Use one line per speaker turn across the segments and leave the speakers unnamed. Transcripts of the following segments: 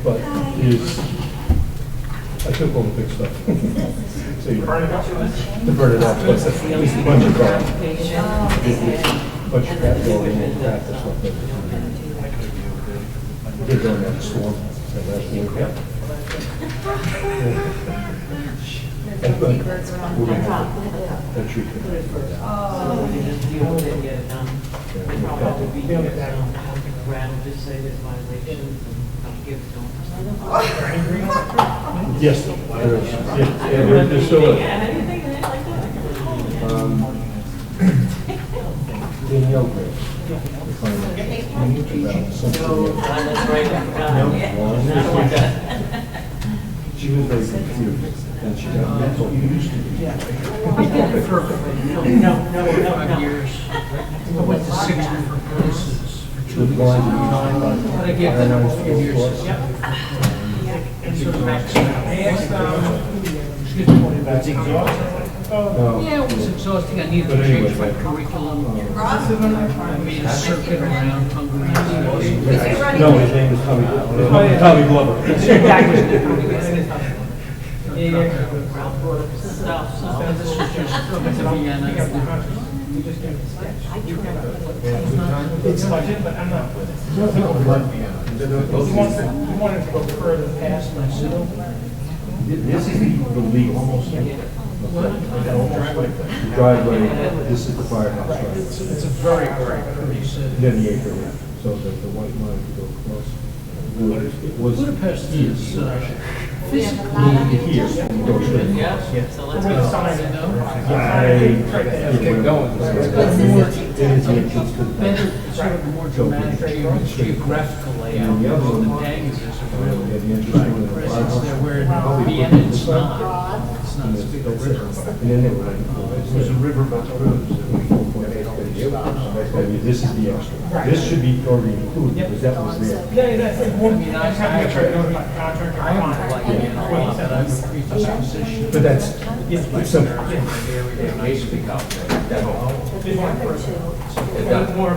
but is, I took all the big stuff. So you burn it up? To burn it up, but it's a bunch of crap. Bunch of crap going in, crap that's not good. They're going out the storm, so that's the way out. That's good. We're gonna have that tree.
Just say there's violations and I'll give it to them.
Yes, there's still a. Danielle Graves.
That's right.
She was very confused, and she got mental. You used to be.
No. 5 years. I went to 6 different places.
The blind.
But I gave them 4 years. Yep. And so the max. I asked yeah, it was exhausting. I needed to change my curriculum. I made a circuit around Hungary.
No, his name is Tommy Glover.
Stuff, so.
This was just to Vienna.
It's budget, but I'm not with it. He wanted to go further past myself.
This is the legal. Driveway, this is the firehouse, right?
It's a very, very pretty city.
Then the acre, so that the white line could go across. It was
Budapest is
physically here, and go straight.
Yeah, so let's go.
Keep going. It is the entrance to the
better,
back.
it's sort of more dramatic geographical layout.
And the other
The
one,
Danes is a
yeah,
real
the entrance to the
presence
firehouse.
there, where in Vienna it's not. It's not as big a
That's it.
river.
And then they were like, there's a river about the roads. This is the extra. This should be already included, because that was there.
Yeah, that's like one.
I
I'm trying to notify the contractor.
I am like, you know, that I've increased the position.
But that's, it's simple.
There's one person. It's more.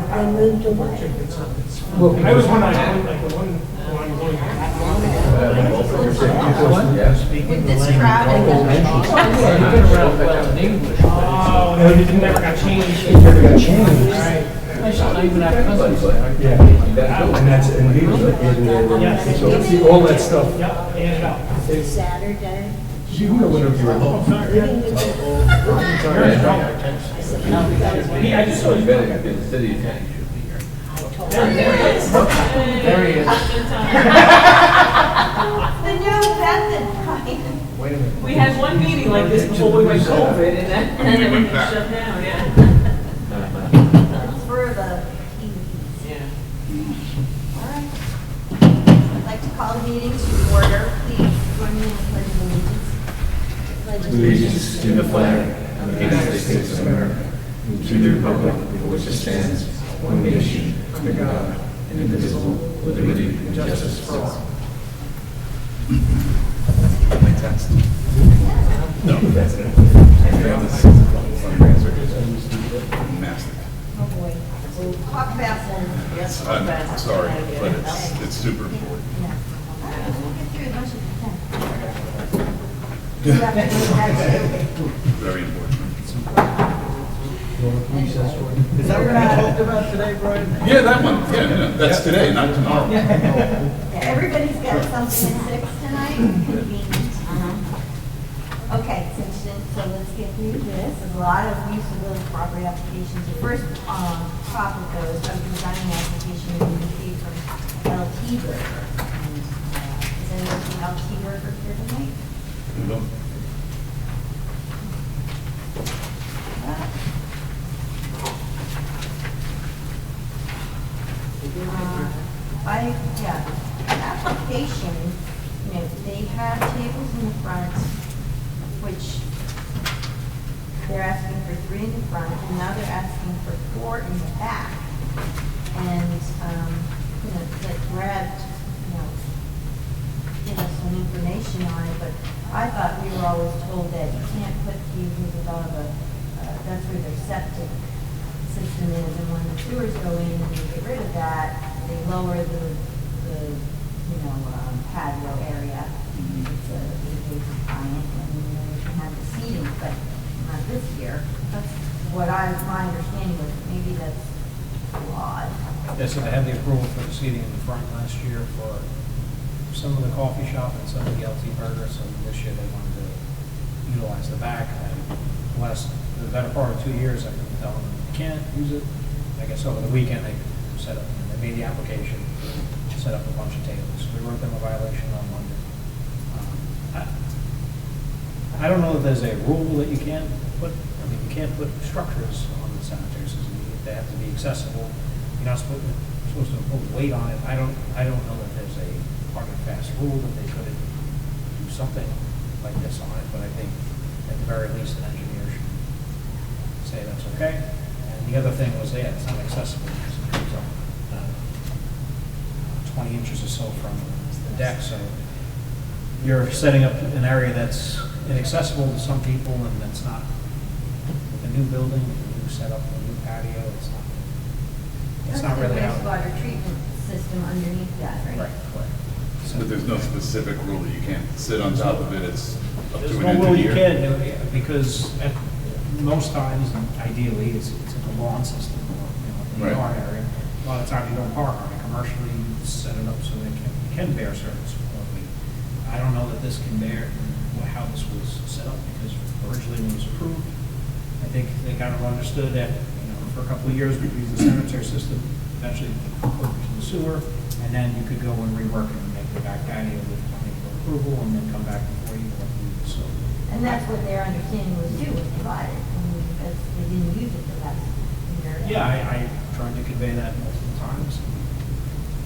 Well,
I was wondering, like the one going.
With this crowd and
You've been around well in English, but
Oh, no, it never got changed.
It never got changed.
Right.
it's not even our cousins there.
Yeah, and that's, and these are, so see, all that stuff,
Yep, and it up.
Saturday.
you know whenever you're at home.
I just saw you.
I told him.
There he is.
The new method,
We had one meeting like this before we went COVID and then everything shut down, yeah.
for the TVs.
Yeah.
All right. I'd like to call the meeting to order. Please join me in the pledge of allegiance. Pledge of
Allegiance to the flag of the United States of America, and to the republic for which it stands, one nation, under God, indivisible, with liberty and justice for all. My text. No, that's it. Master.
Oh, boy. Talk fast and.
I'm sorry, but it's super important.
Yeah. All right, we'll get through as much as we can. You have to do that too.
Very important.
Is that what we talked about today, Brian?
Yeah, that one. Yeah, that's today, not tomorrow.
Yeah, everybody's got something at 6 tonight, convenient. Okay, so let's get through this. There's a lot of use of village property applications. The first topic though is a designing application we received from LT Burger. And, is anyone from LT Burger here tonight? Application, you know, they have tables in the front, which they're asking for 3 in the front, and now they're asking for 4 in the back. And, you know, that Brad, you know, give us some information on it, but I thought we were always told that you can't put tables above that's where their septic system is, and when the sewers go in and they get rid of that, they lower the this year. That's what my understanding was. Maybe that's flawed.
Yeah, so they had the approval for the seating in the front last year for some of the coffee shop and some of the LT Burger, so this year they wanted to utilize the back. And the better part of 2 years, I've been telling them you can't use it. I guess over the weekend they set up, and they made the application, set up a bunch of tables. We wrote them a violation on Monday. I don't know if there's a rule that you can't put, you can't put structures on the sanitary system. They have to be accessible. You're not supposed to put weight on it. I don't know that there's a hard and fast rule that they couldn't do something like this on it, but I think at the very least an engineer should say that's okay. And the other thing was, yeah, it's not accessible because it comes up 20 inches or so from the deck, so you're setting up an area that's inaccessible to some people, and that's not, with a new building, a new setup, a new patio, it's not really
That's
out.
the wastewater treatment system underneath that, right?
Right, correct. So
But there's no specific rule that you can't sit on top of it, it's up
there's
to
no
an
rule you
engineer.
can do it, because at most times, and ideally, it's in the lawn system, or, in the
Right.
yard area. A lot of times you don't park on it. Commercially, you set it up so they can bear certain support weight. I don't know that this can bear how this was set up, because originally when it was approved, I think they kind of understood that, for a couple of years we used the sanitary system, eventually put it to the sewer, and then you could go and rework it and make the back patio with planning for approval, and then come back before you go through the sewer.
And that's what their understanding was too, was provided. I mean, because they didn't use it the last year.
Yeah, I tried to convey that multiple times.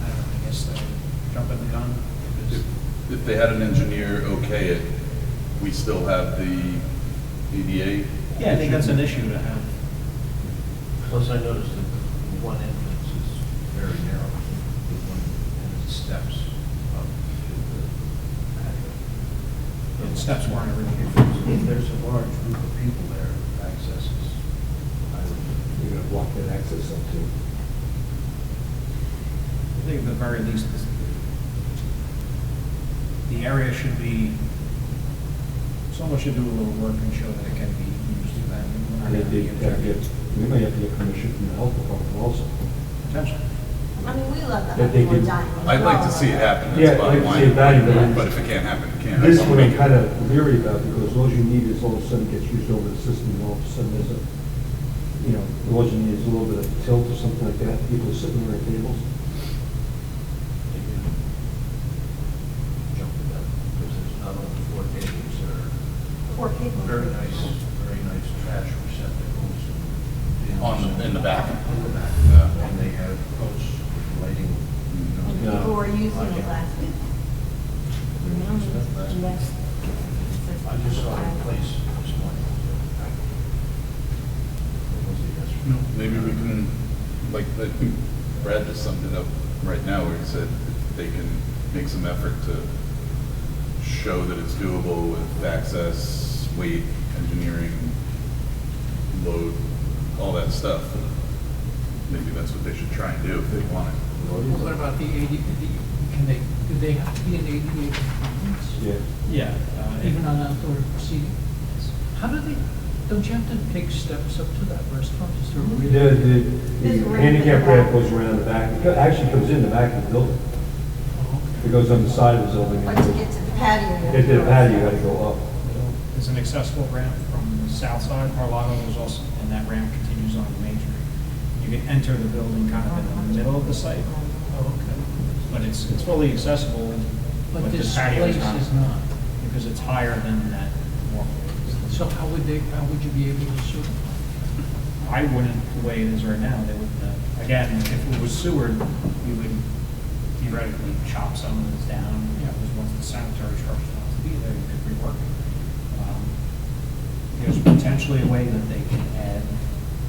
I don't know, I guess they're jumping the gun. because-
If they had an engineer okay it, we still have the EDA.
Yeah, I think that's an issue to have.
Plus, I noticed that the one entrance is very narrow, the one, and it steps up to the patio.
The steps weren't really
If there's a large group of people there, access is, I would,
You're gonna block that access up too.
I think at the very least, the area should be, someone should do a little work and show that it can be used to that.
And they we may have to get permission from the health department also.
Potentially.
I mean, we love the
That they
Huntington
could-
Diamond.
I'd like to see it happen,
Yeah,
that's
I'd like
bottom
to see it valued,
line.
but-
But if it can't happen, it can't.
This
I
one
wanna
I'm
make it-
kind of leery about, because all you need is all of a sudden gets used over the system, and all of a sudden there's a, all you need is a little bit of tilt or something like that, people are sitting there at tables.
they can jump to that, because there's not only 4 tables, there are
Poor people.
very nice trash receptacles and bins.
In the back.
In the back.
Yeah.
And they have posts with lighting.
And
Yeah.
people were using it last week. Yes.
I just saw it in place this morning. It was the yesterday.
Maybe we can, like, I think Brad just summed it up right now, where he said they can make some effort to show that it's doable with access, weight, engineering, load, all that stuff. Maybe that's what they should try and do if they want it.
What about the ADA? Do they have to be an ADA compliance?
Yeah.
Yeah.
Even on outdoor seating? How do they, don't you have to take steps up to that restaurant just to really?
The handicap ramp goes around the back, it actually comes in the back of the building. It goes on the side of the building.
But to get to the patio. you have
Get to the
go
patio, you
upstairs.
gotta go up.
There's an accessible ramp from the south side, Parlato is also, and that ramp continues on the main street. You can enter the building kind of in the middle of the site.
Oh, okay.
But it's fully accessible,
But
but the
this
patio
place
is not.
is not.
Because it's higher than that walkway.
So how would you be able to sue them?
I wouldn't, the way it is right now, they would, again, if it was sewered, we would theoretically chop some of this down. Because once the sanitary structure wants to be there, you could rework it. There's potentially a way that they can add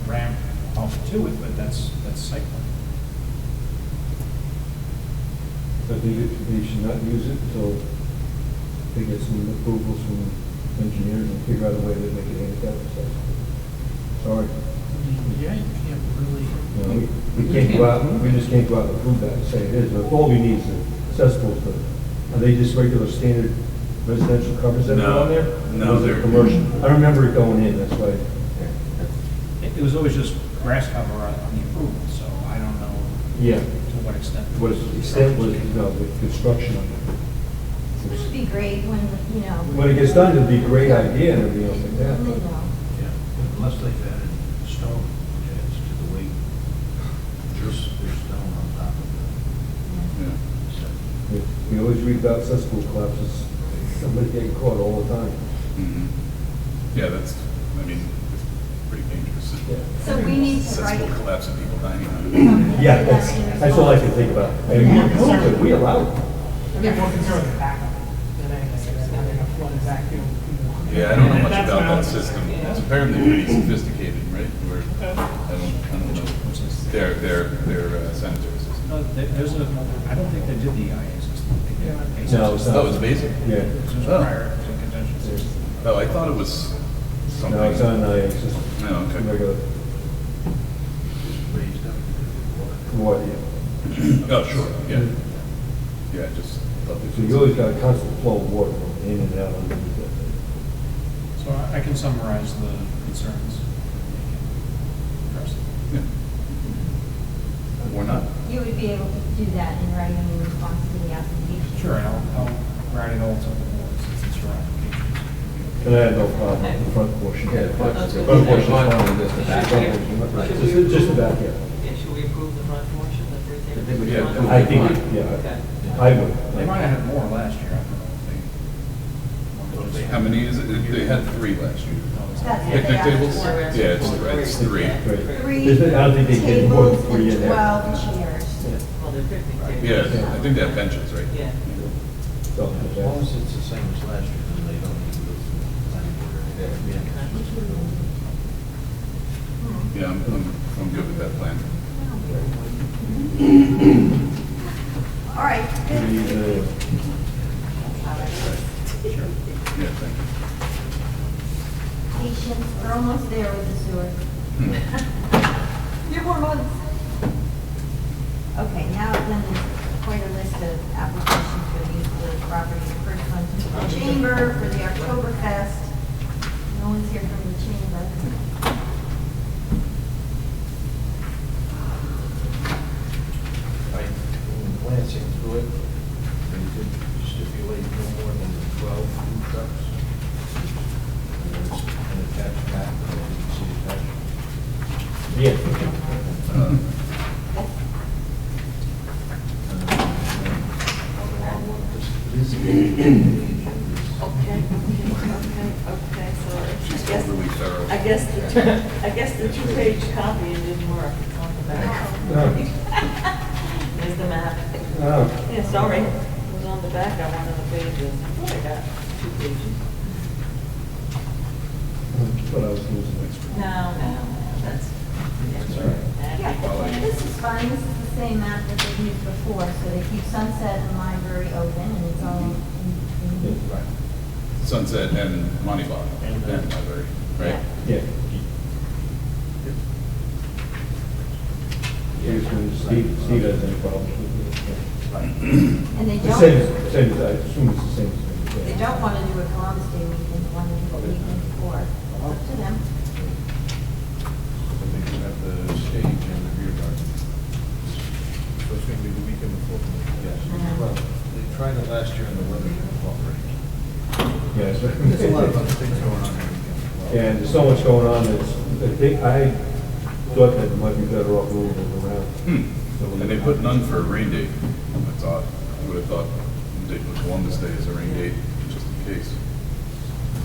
ramp off to it, but that's site plan.
But they should not use it until they get some approvals from engineers and figure out a way to make it handicap accessible. Sorry.
Yeah, you can't really.
We can't go out, we just can't go out and prove that and say it is, but all we need is accessible to, are they just regular standard residential covers that
No,
on there?
no,
Or was it
they're-
commercial? I remember it going in, that's why.
It was always just grass cover on the approval, so I don't know
Yeah.
to what extent.
What extent was, with construction on it?
It would be great when, you know.
When it gets done, it'd be a great idea and everything else like that.
You
but-
know.
Yeah, unless they've added stone, which adds to the weight. There's stone on top of
Yeah.
the,
We always read about cesspool collapses, somebody getting caught all the time.
Mhm. Yeah, that's, I mean, it's pretty dangerous.
So we need to write.
Cesspool collapse and people dying on it.
Yeah, that's all I can think about. I mean, we approved it, we allowed it.
I'd be more concerned with the backup than anything, is having a flood vacuum.
Yeah, I don't know much
That's
about
what
that
I'm-
system.
yeah.
It's apparently pretty sophisticated, right? Where, I don't know, their sanitary system.
No, there's a, I don't think they did the IA system. I think they had a basic
No, it's
system.
not.
Oh, it's basic?
Yeah.
This was
Oh.
prior to convention system.
Oh, I thought it was something.
No, it's on, it's just
Oh, okay.
regular,
raised up to the water.
water, yeah.
Oh, sure, yeah. Yeah, I just thought this
So
was.
you always got a constant flow of water going in and out underneath that.
So I can summarize the concerns. Address them.
Yeah. Or not.
You would be able to do that in writing in response to the application.
Sure, and I'll write it all to the board since it's your application.
And I had no problem with the front portion.
Yeah, the front-
Front
That's
portion
good.
is fine.
Just the back.
Front portion, right,
Should we
just the
approve-
back, yeah.
Yeah, should we approve the front portion, the three
I think we
tables?
should.
I think, yeah,
Okay.
I would.
They might have had more last year, I don't know if they.
How many is it? They had 3 last year.
That's what they
Picnic
asked
tables?
for.
Yeah, it's right, it's 3.
Right.
Three
There's- I don't think they get more than
tables
three in
and
there.
12 chairs.
Well, they're picnic tables.
Yeah, I think they have benches, right?
Yeah.
So,
As long as it's the same as last year, then they don't need to go through the planning board.
Yeah, I'm good with that plan.
All right, good.
we,
Yeah, thank you.
Patience, we're almost there with the sewer. Few more months. Okay, now then there's quite a list of applications for the use of the property. The first one is the Chamber for the Oktoberfest. No one's here from the Chamber.
I, glancing through it, they did stipulate no more than 12 food trucks. And there's an attached map, and I didn't see attached.
yeah.
Okay, okay, sorry.
She's overly thorough.
I guess the two-page copy didn't work. It's on the back.
Oh,
There's the map.
oh.
Yeah, sorry. It was on the back on one of the pages. I thought I got 2 pages.
But I was losing it.
No, that's
all right.
Yeah, this is fine. This is the same map that they've used before, so they keep Sunset and Library open, and it's all in.
Right.
Sunset and Moneyball and Library, right?
Yeah. Here's when Steve has any problems with it.
And they
The
don't.
same as, I assume it's the same thing.
They don't want to do a Columbus Day weekend, they want to do the weekend before. It's up to them.
But they do have the stage and the beer garden. So it's going to be the weekend before. Yes. Well, they tried it last year and the weather didn't cooperate.
Yeah, it's-
There's a lot of other things going on there weekend as well.
Yeah, and there's so much going on, that's, I thought that it might be better off moving it around.
And they put none for a rain date. That's odd. I would have thought they put Columbus Day as a rain date, just in case.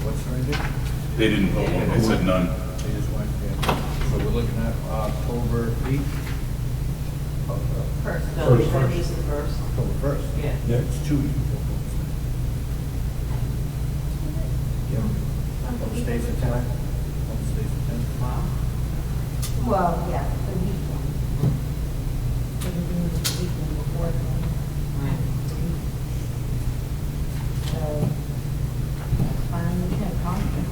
What's the idea?
They didn't put one, they said none.
They just went, yeah. So we're looking at October 8th?
first.
First.
Release the first.
October 1st?
Yeah.
Yeah.
It's 2 weeks before Columbus Day. Columbus Day for 10? Columbus Day for 10?
Wow.
Well, yeah, the weekend. So they're doing the weekend before then.
Right.
So, that's fine, we can have conference.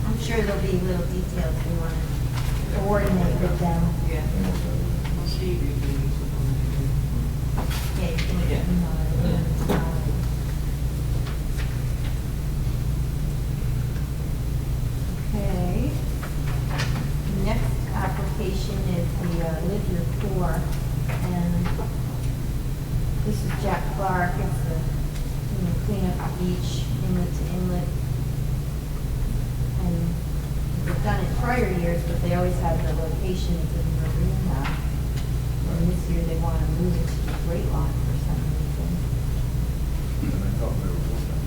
I'm sure there'll be little details we want to coordinate with them.
Yeah. Well, Steve usually uses the one.
Yeah, This is Jack Clark, it's the, clean up the beach, inlet to inlet. And they've done it prior years, but they always have the locations in the marina. And this year they want to move it to the Great Lawn for some reason.
And I thought we were working on it.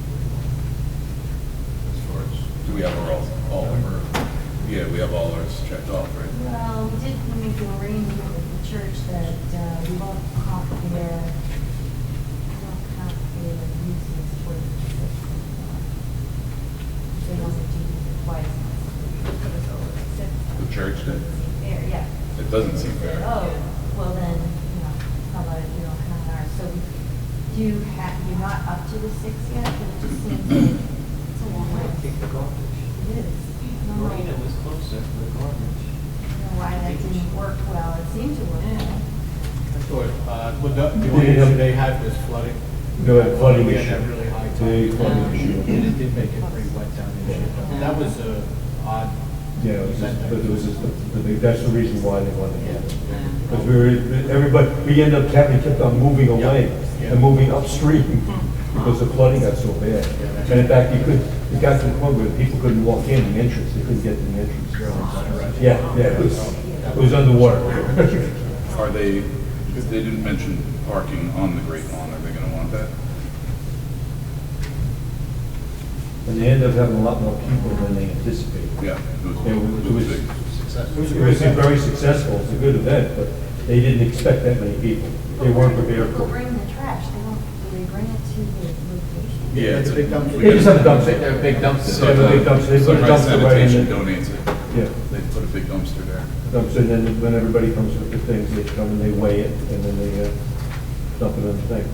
As far as.
Do we have all of our, yeah, we have all ours checked off, right?
Well, we did make an arrangement with the church that we won't count their uses for the system. They only do it twice.
The church did?
Fair, yeah.
It doesn't seem fair.
Oh, well then, how about if you don't count ours? So you're not up to the 6 yet, but it just seems like it's a long way.
Take the garbage.
It is. I don't know.
Marina was closer to the garbage.
I don't know why that didn't work well. It seemed to work well.
I thought, the only issue they had was flooding.
No, flooding
We had
issue.
that really high
Big
tide.
flooding issue.
And it did make it pretty wet down there. But that was odd.
Yeah, it was just, but it was just, that's the reason why they wanted to have it. Because we ended up kept on moving away
Yeah.
and moving upstream because the flooding got so bad. And in fact, it got to the point where people couldn't walk in the entrance, they couldn't get to the entrance. Yeah, it was underwater.
Are they, because they didn't mention parking on the Great Lawn, are they gonna want that?
And they ended up having a lot more people than they anticipated.
Yeah,
It was
big.
very successful, it's a good event, but they didn't expect that many people. They weren't prepared
People
for it.
bring the trash, do they bring it to the location?
Yeah, it's a
Big dumpster.
They just have a dumpster.
They're big dumpsters.
They have a big dumpster. They put a
Sunrise
dumpster right in
Sanitation
it.
donates it.
Yeah.
They put a big dumpster there.
Dumpster, and then when everybody comes with the things, they come and they weigh it, and then they dump it on the thing.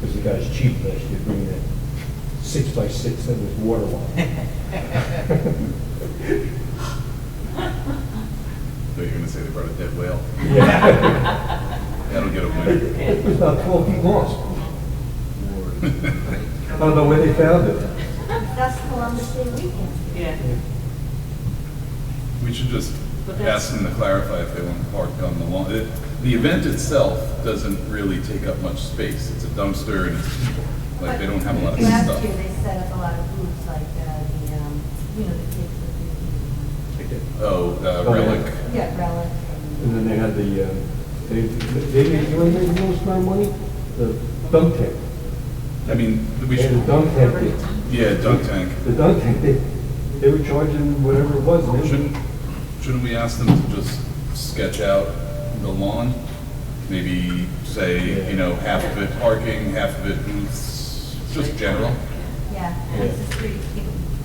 Because the guy's cheap last year, bringing in 6x6 that was waterlogged.
So you're gonna say they brought a dead whale?
Yeah.
That'll get them there.
It was about 12 feet long. I don't know where they found it.
That's Columbus Day weekend.
Yeah.
We should just
But that's-
ask them to clarify if they want to park on the lawn. The event itself doesn't really take up much space. It's a dumpster and it's people. Like, they don't have a lot of
Last
stuff.
year, they set up a lot of booths, like, the kids with
Oh,
Oh,
relic.
the, yeah, relic.
And then they had the, you want to make the most amount of money? The dunk tank.
I mean, we
They had
should,
the dunk tank.
yeah, dunk tank.
The dunk tank, they were charging whatever it was. and they-
Shouldn't we ask them to just sketch out the lawn? Maybe say, half of it parking, half of it booths, just general?
Yeah, and it's a street,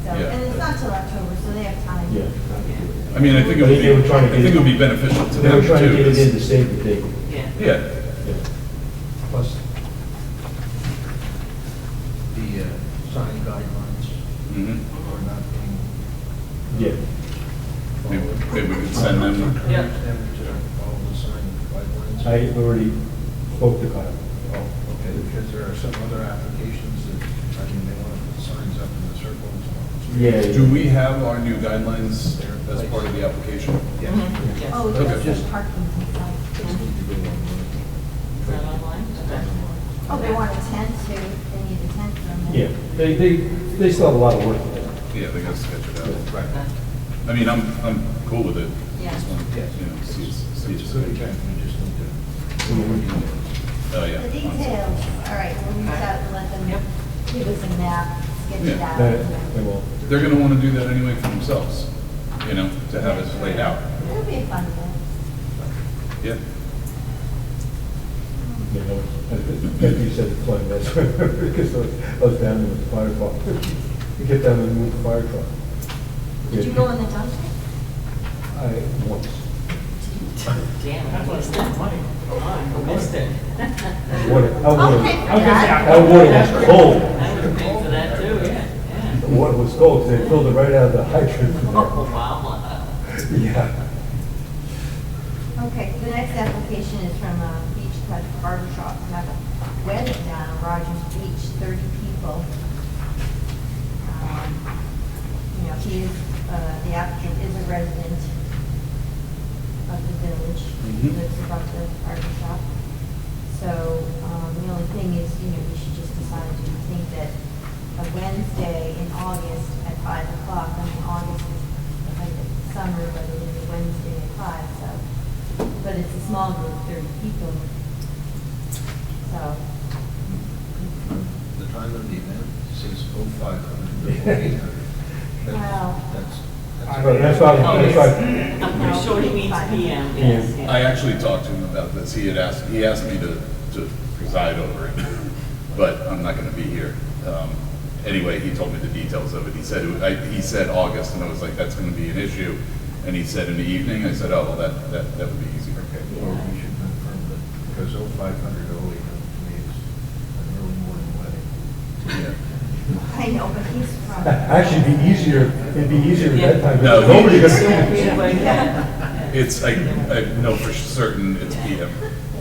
so,
Yeah.
and it's not till October, so they have time.
Yeah.
I mean, I think it would
They were trying to
be, I
get
think it
it-
would be beneficial to
They
them
were
too.
trying to get it in
is-
to save the date.
Yeah.
Yeah,
Plus,
The sign guidelines
mhm.
are not being
yeah.
Maybe we could send them,
Yeah.
encourage them to follow the sign guidelines.
I already spoke to Kyle.
Oh, okay, because there are some other applications that, they want to put signs up in the circle and so on.
Yeah.
do we have our new guidelines as part of the application?
Yes.
Yes.
Oh,
Okay.
it's just parking inside.
Just need to go online.
Is that online? Okay.
Oh, they want a tent too, they need a tent from
Yeah,
there.
they still have a lot of work to do.
Yeah, they gotta sketch it out.
Right.
I mean, I'm cool with it.
Yeah.
Just want,
Yes.
see
It's
it's
a good attempt, we just need to.
Oh, yeah.
The details, all right, we'll reach out and let them
Yep.
give us a map, sketch it
Yeah.
out.
They will.
They're gonna wanna do that anyway for themselves, to have it laid out.
It'll be a fun event.
Yeah.
As you said, flooding, that's because I was down there with the fire truck. We get down and move the fire truck.
Did you go in the dumpster?
Once.
Damn, I missed it. I missed it.
Water,
I'll pay for that.
that water was cold.
I was paying for that too, yeah.
The water was cold, 'cause they filled it right out of the hydrant from there.
Oh, wow.
Yeah.
Okay, the next application is from Beach Cut Barber Shop to have a wedding down on Rogers Beach, 30 people. The applicant is a resident of the village,
Mhm.
lives above the barber shop. So the only thing is, you know, we should just decide, do you think that a Wednesday in August at 5 o'clock, I mean, August is the height of summer, but it is a Wednesday at 5, so, but it's a small group, 30 people. So,
The time of the event says 0500 to 0800.
Wow.
That's why,
I'm pretty sure he means PM, yes.
Yeah.
I actually talked to him about this. He asked me to preside over it, but I'm not going to be here. Anyway, he told me the details of it. He said August, and I was like, that's going to be an issue. And he said in the evening. I said, oh, well, that would be easy.
Okay, well, we should confirm that, because 0500 to 0800 to me is an early morning wedding.
Yeah.
I know, but he's from.
actually, it'd be easier at that time.
No,
Nobody
it's-
could.
It's, I know for certain it's PM.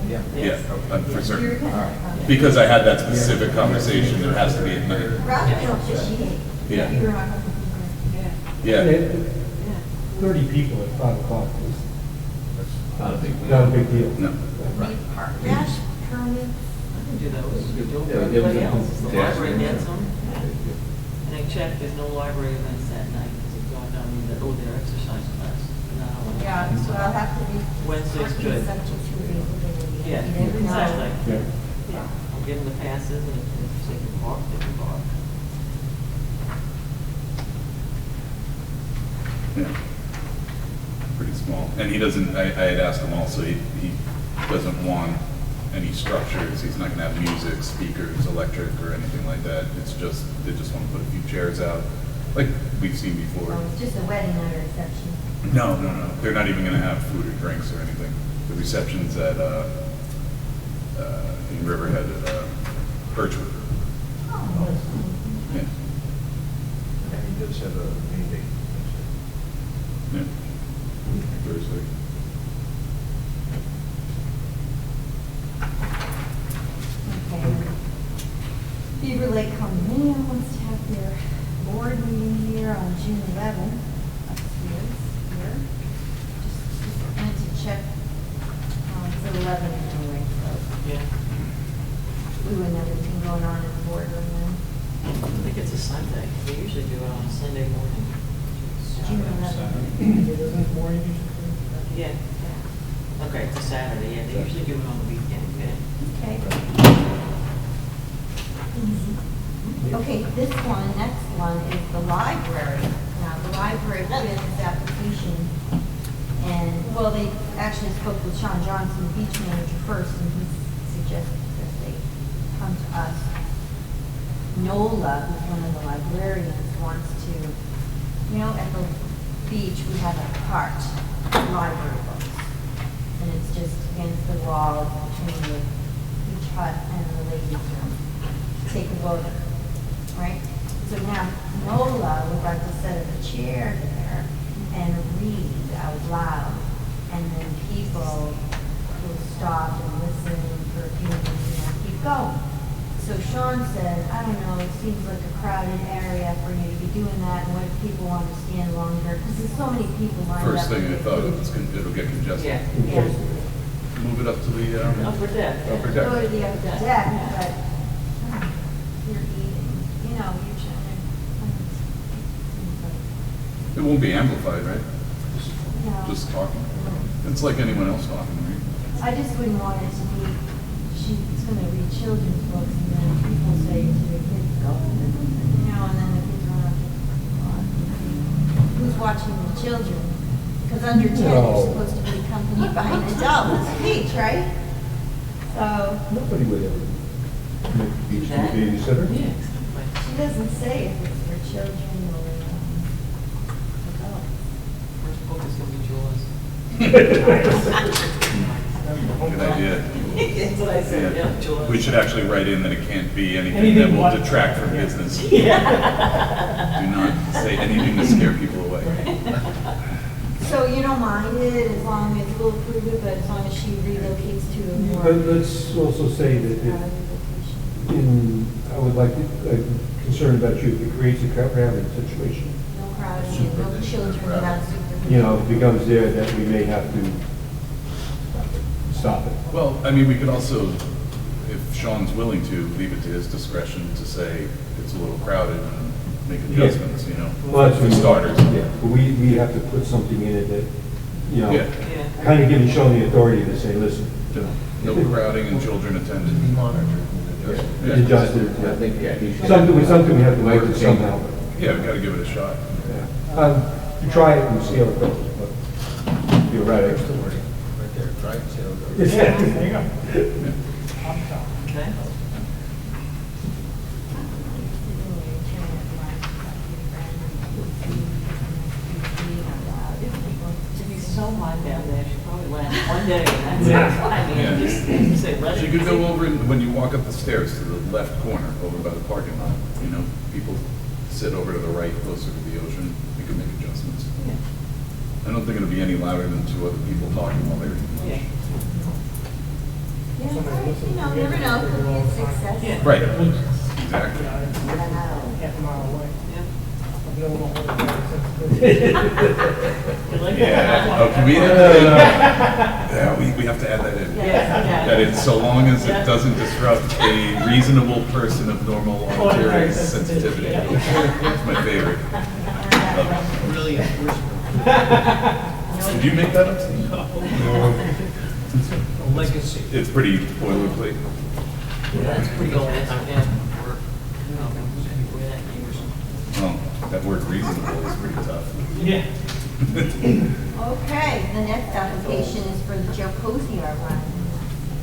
Yeah.
Yeah, for
You're
certain.
gonna-
Because I had that specific conversation, it has to be at night.
Rob, you don't officiate.
Yeah.
You're not.
Yeah.
30 people at 5 o'clock is
That's not a big deal.
not a big deal.
No.
Dash permits.
I can do those, you do it
Yeah,
for everybody
yeah,
else, the
yeah.
library gets them. And I checked, there's no library events that night, because it dawned on me that, oh, they're exercise class. No,
Yeah, so I'll have to be.
Wednesday's
I'll be
good.
subject to availability.
Yeah,
You never know.
exactly.
Yeah.
Yeah, I'll give them the passes, and if they can park, they can park.
Yeah. Pretty small. And he doesn't, I had asked him also, he doesn't want any structures. He's not gonna have music, speakers, electric, or anything like that. It's just, they just want to put a few chairs out, like we've seen before.
So it's just a wedding, not a reception.
No. They're not even gonna have food or drinks or anything. The reception's at, in Riverhead at, Birchwood.
Oh.
Yeah.
And he does have a meeting.
Yeah. Thursday.
Okay. Beaver Lake Condominium wants to have their board meeting here on June 11th, upstairs, here. Just wanted to check, it's at 11 anyway, so
Yeah.
we wouldn't have anything going on in the boardroom then.
I think it's a Sunday. They usually do it on a Sunday morning.
June 11th.
Yeah. Okay, it's a Saturday, yeah, they usually do it on the weekend, yeah.
Okay. Easy. Okay, this one, next one is the library. Now, the library put in this application, and, well, they actually spoke with Sean Johnson, the beach manager first, and he suggested that they come to us. Nola, who's one of the librarians, wants to, you know, at the beach, we have a cart, library books. And it's just against the wall between the beach hut and the ladies' room. Take a vote, right? So now Nola would like to set up a chair there and read out loud. And then people will stop and listen for a few minutes and then keep going. So Sean said, I don't know, it seems like a crowded area for you to be doing that, and what if people want to stand longer? Because there's so many people lined up.
First thing I thought, it'll get congested.
Yeah.
Yeah.
Move it up to the,
Upper deck.
upper
Go to
deck.
the upper deck, but you're eating, you know, you're trying
It won't be amplified, right?
to, no.
Just talking. It's like anyone else talking, right?
I just wouldn't want it to be, she's gonna read children's books, and then people say to the kids, go, you know, and then the kids run off. Who's watching the children? Because under 10,
No.
you're supposed to be accompanied by an adult at the beach, right? So,
Nobody would ever commit to beach to
That-
be a babysitter.
Yeah, exactly.
she doesn't say if it's for children or adults.
First book is gonna be Jaws.
Good idea.
That's what I said, yeah, Jaws.
We should actually write in that it can't be anything that will detract from business. Do not say anything to scare people away.
So you don't mind it as long as we'll approve it, but as long as she relocates to a more.
But let's also say that
crowded
if,
location.
I would like to, I'm concerned about you, if it creates a crowded situation,
No crowding, and no children without supervision.
you know, if it becomes there, that we may have to stop it.
Well, I mean, we could also if Sean's willing to, leave it to his discretion to say it's a little crowded and make adjustments, you know,
Well, that's
for
what we-
starters.
Yeah, but we have to put something in it that, you know,
Yeah.
Yeah.
kind of giving Sean the authority to say, listen.
No crowding and children attending.
monitored and
Yeah.
Adjusted,
I think, yeah, he should.
Something we have to work it somehow.
Yeah, we gotta give it a shot.
Yeah. Try it and see how it goes, but you're right.
Right there, right, sales.
Yeah.
There you go.
Okay. If you so hot down there, she probably last one day, and that's it. I mean,
Yeah.
just say, let
So
it.
you could go over, and when you walk up the stairs to the left corner, over by the parking lot, you know, people sit over to the right, closer to the ocean, we can make adjustments.
Yeah.
I don't think it'll be any louder than two other people talking while they're eating
Yeah.
lunch.
Yeah, you know, never know, could be a success.
Yeah.
Right, exactly.
Half a mile away.
Yeah.
I don't know what it is.
You like
Yeah,
that?
oh, can we add that in? Yeah, we have to add that in.
Yeah.
That it's so long as
Yeah.
it doesn't disrupt a reasonable person of normal auditory sensitivity. That's my favorite. Love it.
Brilliant whisper.
Did you make that up, Steve?
A legacy.
It's pretty boilerplate.
That's pretty old, yeah.
Well, that word reasonable is pretty tough.
Yeah.
Okay, the next application is for the Joe Kosiar run.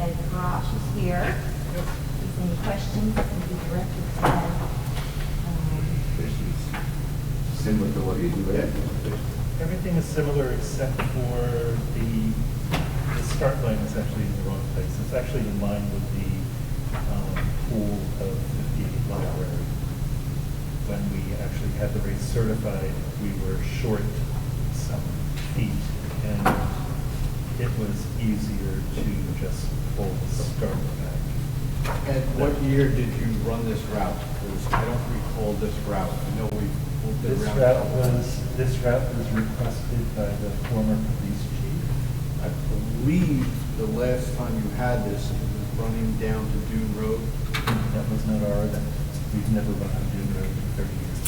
Ed Grosh is here. If there's any questions, can be directed to Ed.
Similar to what you do at.
Everything is similar except for the start line is actually in the wrong place. It's actually in line with the pool of 58 library. When we actually had the race certified, we were short some feet, and it was easier to just pull the start back.
And what year did you run this route? Because I don't recall this route. I know we moved it around.
This route was requested by the former police chief.
I believe the last time you had this, it was running down to Dune Road.
That was not our event. We've never run on Dune Road in 30 years.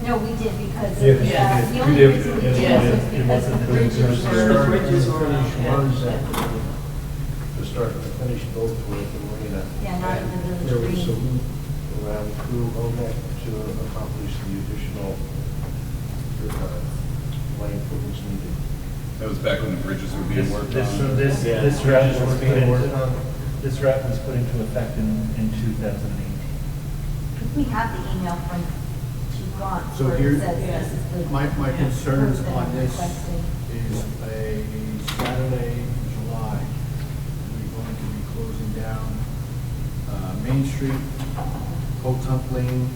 No, we did because
Yeah,
of,
yeah,
the
we
only
did.
reason we
Yeah,
did
yeah,
was
it
because
wasn't
the
the
bridges
bridges
were.
The bridges were,
Finish
yeah.
runs at the start and finish both were at the marina.
Yeah, not in the
And
village
there was
green.
some around through ONEC to accomplish the additional lane that was needed.
That was back when the bridges were being worked on.
This route
Bridges
was
were
put
being worked
into,
on.
this route was put into effect in 2018.
We have the email from Chief Gaunt
So
where
here-
it says this is the.
My concerns
proof that
on
I'm
this
requesting.
is a Saturday in July. We're going to be closing down Main Street, Holt Lane,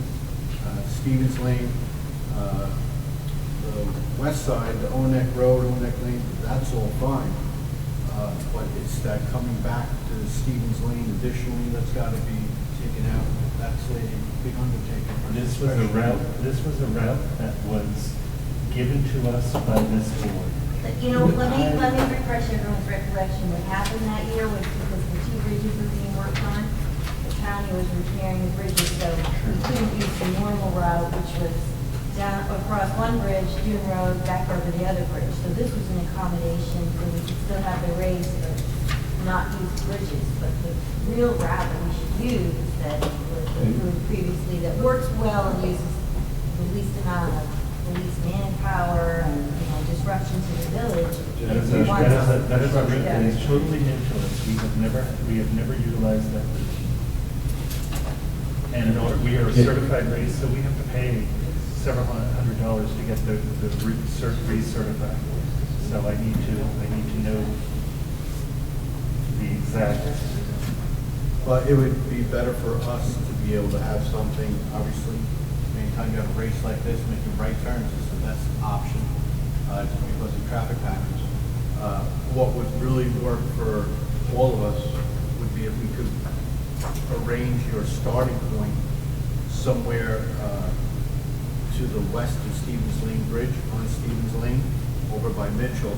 Stevens Lane, the west side, the Onek Road, Onek Lane, that's all fine. But it's that coming back to Stevens Lane additionally that's got to be taken out. That's a big undertaking.
This was a route that was given to us by this board.
You know, let me refresh everyone's recollection. What happened that year was because the two bridges were being worked on, the county was repairing the bridges, so we couldn't use the normal route, which was down across one bridge, Dune Road, back over the other bridge. So this was an accommodation, so we could still have the race, but not use bridges. But the real route that we should use that was approved previously, that works well and uses the least amount of police manpower and, you know, disruption to the village.
That is
We want to-
that is a route that is
Yeah.
totally new to us. We have never utilized that route. And in order, we are a certified race, so we have to pay several $100s to get the recertified. So I need to know the exact.
But it would be better for us to be able to have something, obviously, anytime you have a race like this, making right turns is the best option, just because of traffic patterns. What would really work for all of us would be if we could arrange your starting point somewhere to the west of Stevens Lane Bridge, on Stevens Lane, over by Mitchell,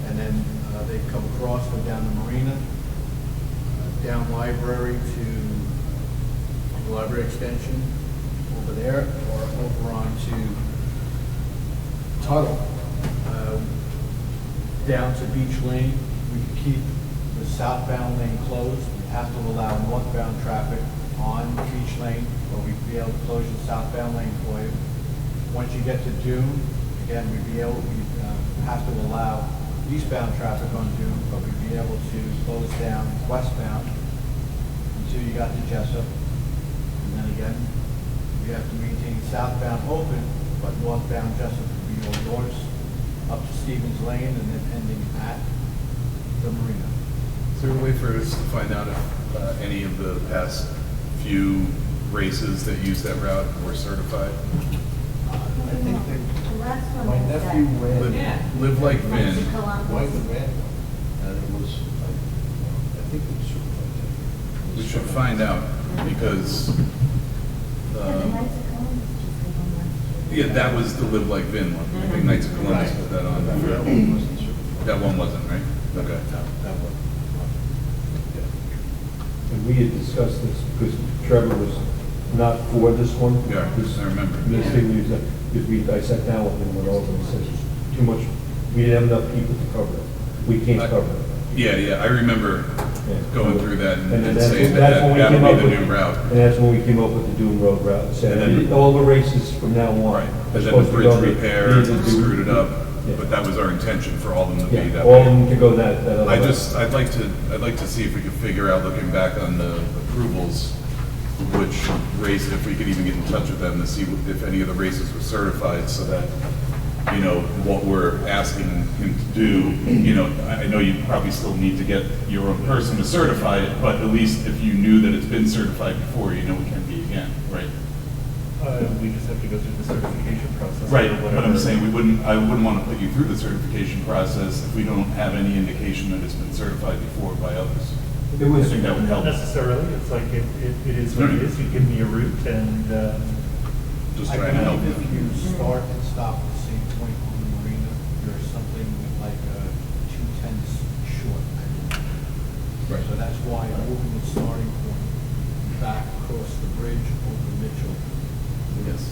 and then they come across, go down the marina, down Library to the Library Extension over there, or over onto Tuttle. Down to Beach Lane, we could keep the southbound lane closed. We have to allow northbound traffic on Beach Lane, but we'd be able to close the southbound lane for you. Once you get to Dune, again, we'd have to allow eastbound traffic on Dune, but we'd be able to close down westbound until you got to Jessup. And then again, we have to maintain southbound open, but northbound Jessup would be all doors up to Stevens Lane and then ending at the marina.
Is there a way for us to find out if any of the past few races that use that route were certified?
I think that
The last one
My
was
nephew
that.
ran,
Yeah.
Live like
Knights
Vin.
of Columbus.
wife and ran, and it was, I think it was certified.
We should find out because,
Yeah, the Knights of Columbus just did one last year.
yeah, that was the Live Like Vin one. I think Knights of Columbus put that on.
That one wasn't certified.
That one wasn't, right? Okay.
That one.
And we had discussed this because Trevor was not for this one.
Yeah,
This-
I remember.
This thing, I sat down with him and went over and said, too much, we didn't have enough people to cover it. We can't cover it.
Yeah, I remember
Yeah.
going through that and
then
saying
that's
that
when we
that
came
would
up
be the
with-
new route.
And that's when we came up with the Dune Road route, and said,
And then-
all the races from now on.
Right,
are
but then the
supposed to
bridge
go to-
repair
either Dune-
screwed it up,
Yeah.
but that was our intention for all of them to be
Yeah,
that
all of
way.
them to go that other way.
I'd like to see if we could figure out, looking back on the approvals, which race, if we could even get in touch with them to see if any of the races were certified so that, you know, what we're asking him to do, you know, I know you probably still need to get your own person to certify it, but at least if you knew that it's been certified before, you know it can be again, right?
We just have to go through the certification process.
Right,
or
but I'm
whatever.
saying I wouldn't want to put you through the certification process if we don't have any indication that it's been certified before by others.
It
I
was,
think that would help.
Not necessarily, it's like, it is what it is, you give me a route and,
Just
I
trying to help.
believe if you start and stop at the same point on the marina, there's something like 2/10 short, I believe.
Right.
So that's why moving the starting point back across the bridge over Mitchell
Yes.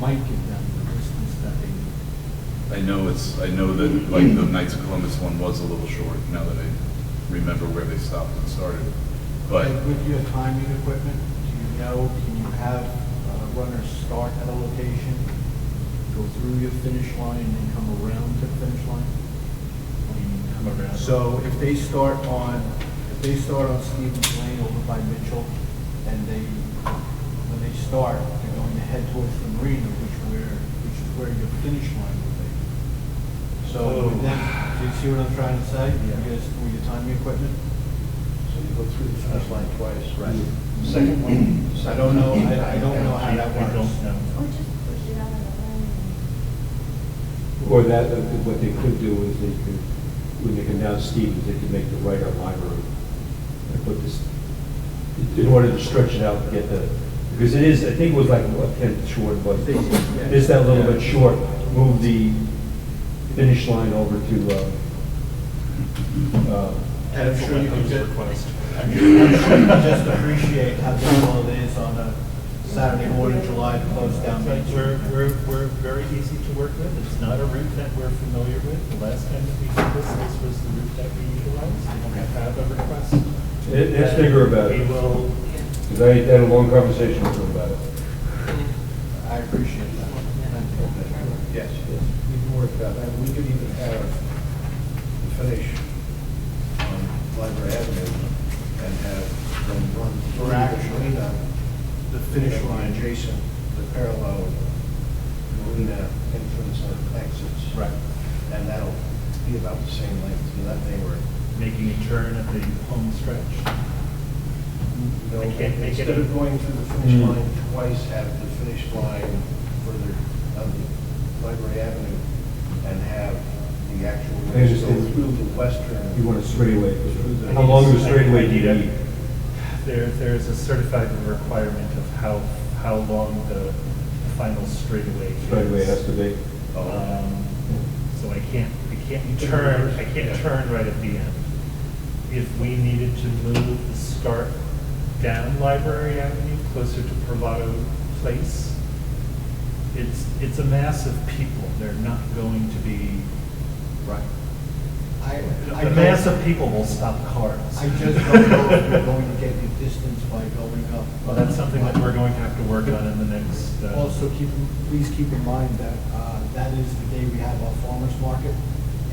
might give them the distance that they need.
I know that like the Knights of Columbus one was a little short, now that I remember where they stopped and started. But,
Like with your timing equipment, do you know, can you have runners start at a location, go through your finish line, and then come around to the finish line?
come around.
So if they start on Stevens Lane over by Mitchell, and when they start, they're going to head towards the marina, which is where your finish line will be. So with them, do you see what I'm trying to say? You guys, with your timing equipment?
So you go through the finish line twice.
Right.
Second one.
I don't know, I don't know how that
I
works.
don't know.
Or just push it out of the way.
or that, what they could do is they could, when they come down Stevens, they could make the right on Library. And put this, in order to stretch it out to get the, because it is, I think it was like, what, 10 short, but it's that little bit short. Move the finish line over to,
And I'm sure you can just,
Request.
I'm sure you can just appreciate how difficult it is on a Saturday morning, July, to close down Main Street.
We're very easy to work with. It's not a route that we're familiar with. The last time that we did this was the route that we utilized. And we have a request.
let's figure about
We
it.
will,
Because I had a long conversation with them about it.
I appreciate that. Thank you.
Yes, we can work that, and we could even have the finish on Library Avenue and have them run through
Or actually,
the marina,
The finish
and
line.
adjacent, the parallel marina entrance and exits.
Right.
And that'll be about the same length, so that they were,
making a turn at the home stretch.
you know,
I can't make it
instead
a-
of going through the finish
Mm.
line twice, have the finish line further on the Library Avenue and have the actual
I
race go
understand.
through the western.
You want a straightaway.
Through the-
How long of a straightaway
I
do you
need
need?
There's a certified requirement of how long the final straightaway is.
Straightaway has to be.
So I can't turn right at the end. if we needed to move the start down Library Avenue closer to Perlato Place, it's a mass of people. They're not going to be,
Right.
the mass of people will stop cars.
I just don't know if you're going to get your distance by going up.
Well, that's something that we're going to have to work on in the next.
Also, please keep in mind that that is the day we have our farmer's market,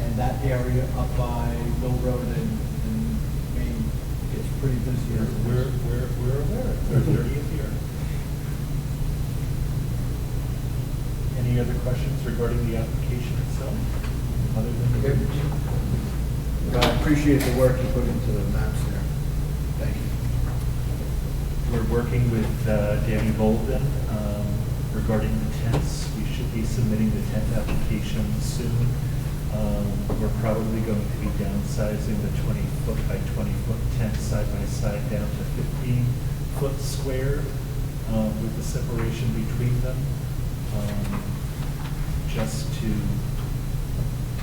and that area up by Mill Road and Main gets pretty busy. as it is.
We're aware. It's our 30th year. Any other questions regarding the application itself, other than the
I appreciate the work you put into the maps there. Thank you.
We're working with Danny Bolden regarding the tents. We should be submitting the tent application soon. We're probably going to be downsizing the 20-foot by 20-foot tent side by side down to 15-foot square with the separation between them, just to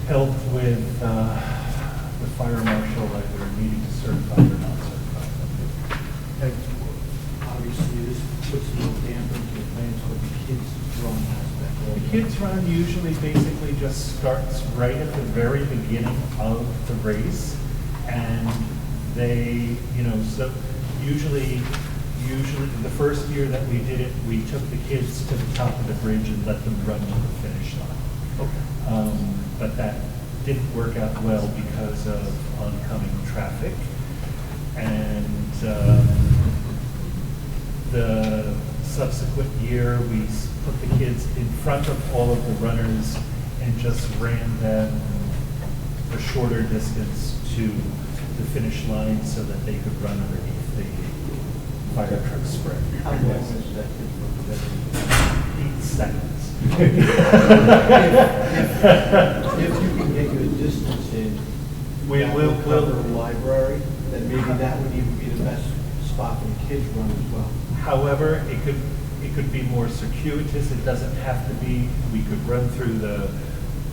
help with the fire marshal either needing to certify or not certify them.
And obviously, this puts a little damper into the plans for the kids' run aspect.
The kids run usually basically just starts right at the very beginning of the race, and they, so usually the first year that we did it, we took the kids to the top of the bridge and let them run to the finish line. Okay. But that didn't work out well because of oncoming traffic, and the subsequent year, we put the kids in front of all of the runners and just ran them a shorter distance to the finish line so that they could run underneath the fire truck spread.
How long is that?
8 seconds.
If you can get your distance in,
We'll
cover the library, then maybe that would even be the best spot for the kids run as well.
However, it could be more circuitous. It doesn't have to be. We could run through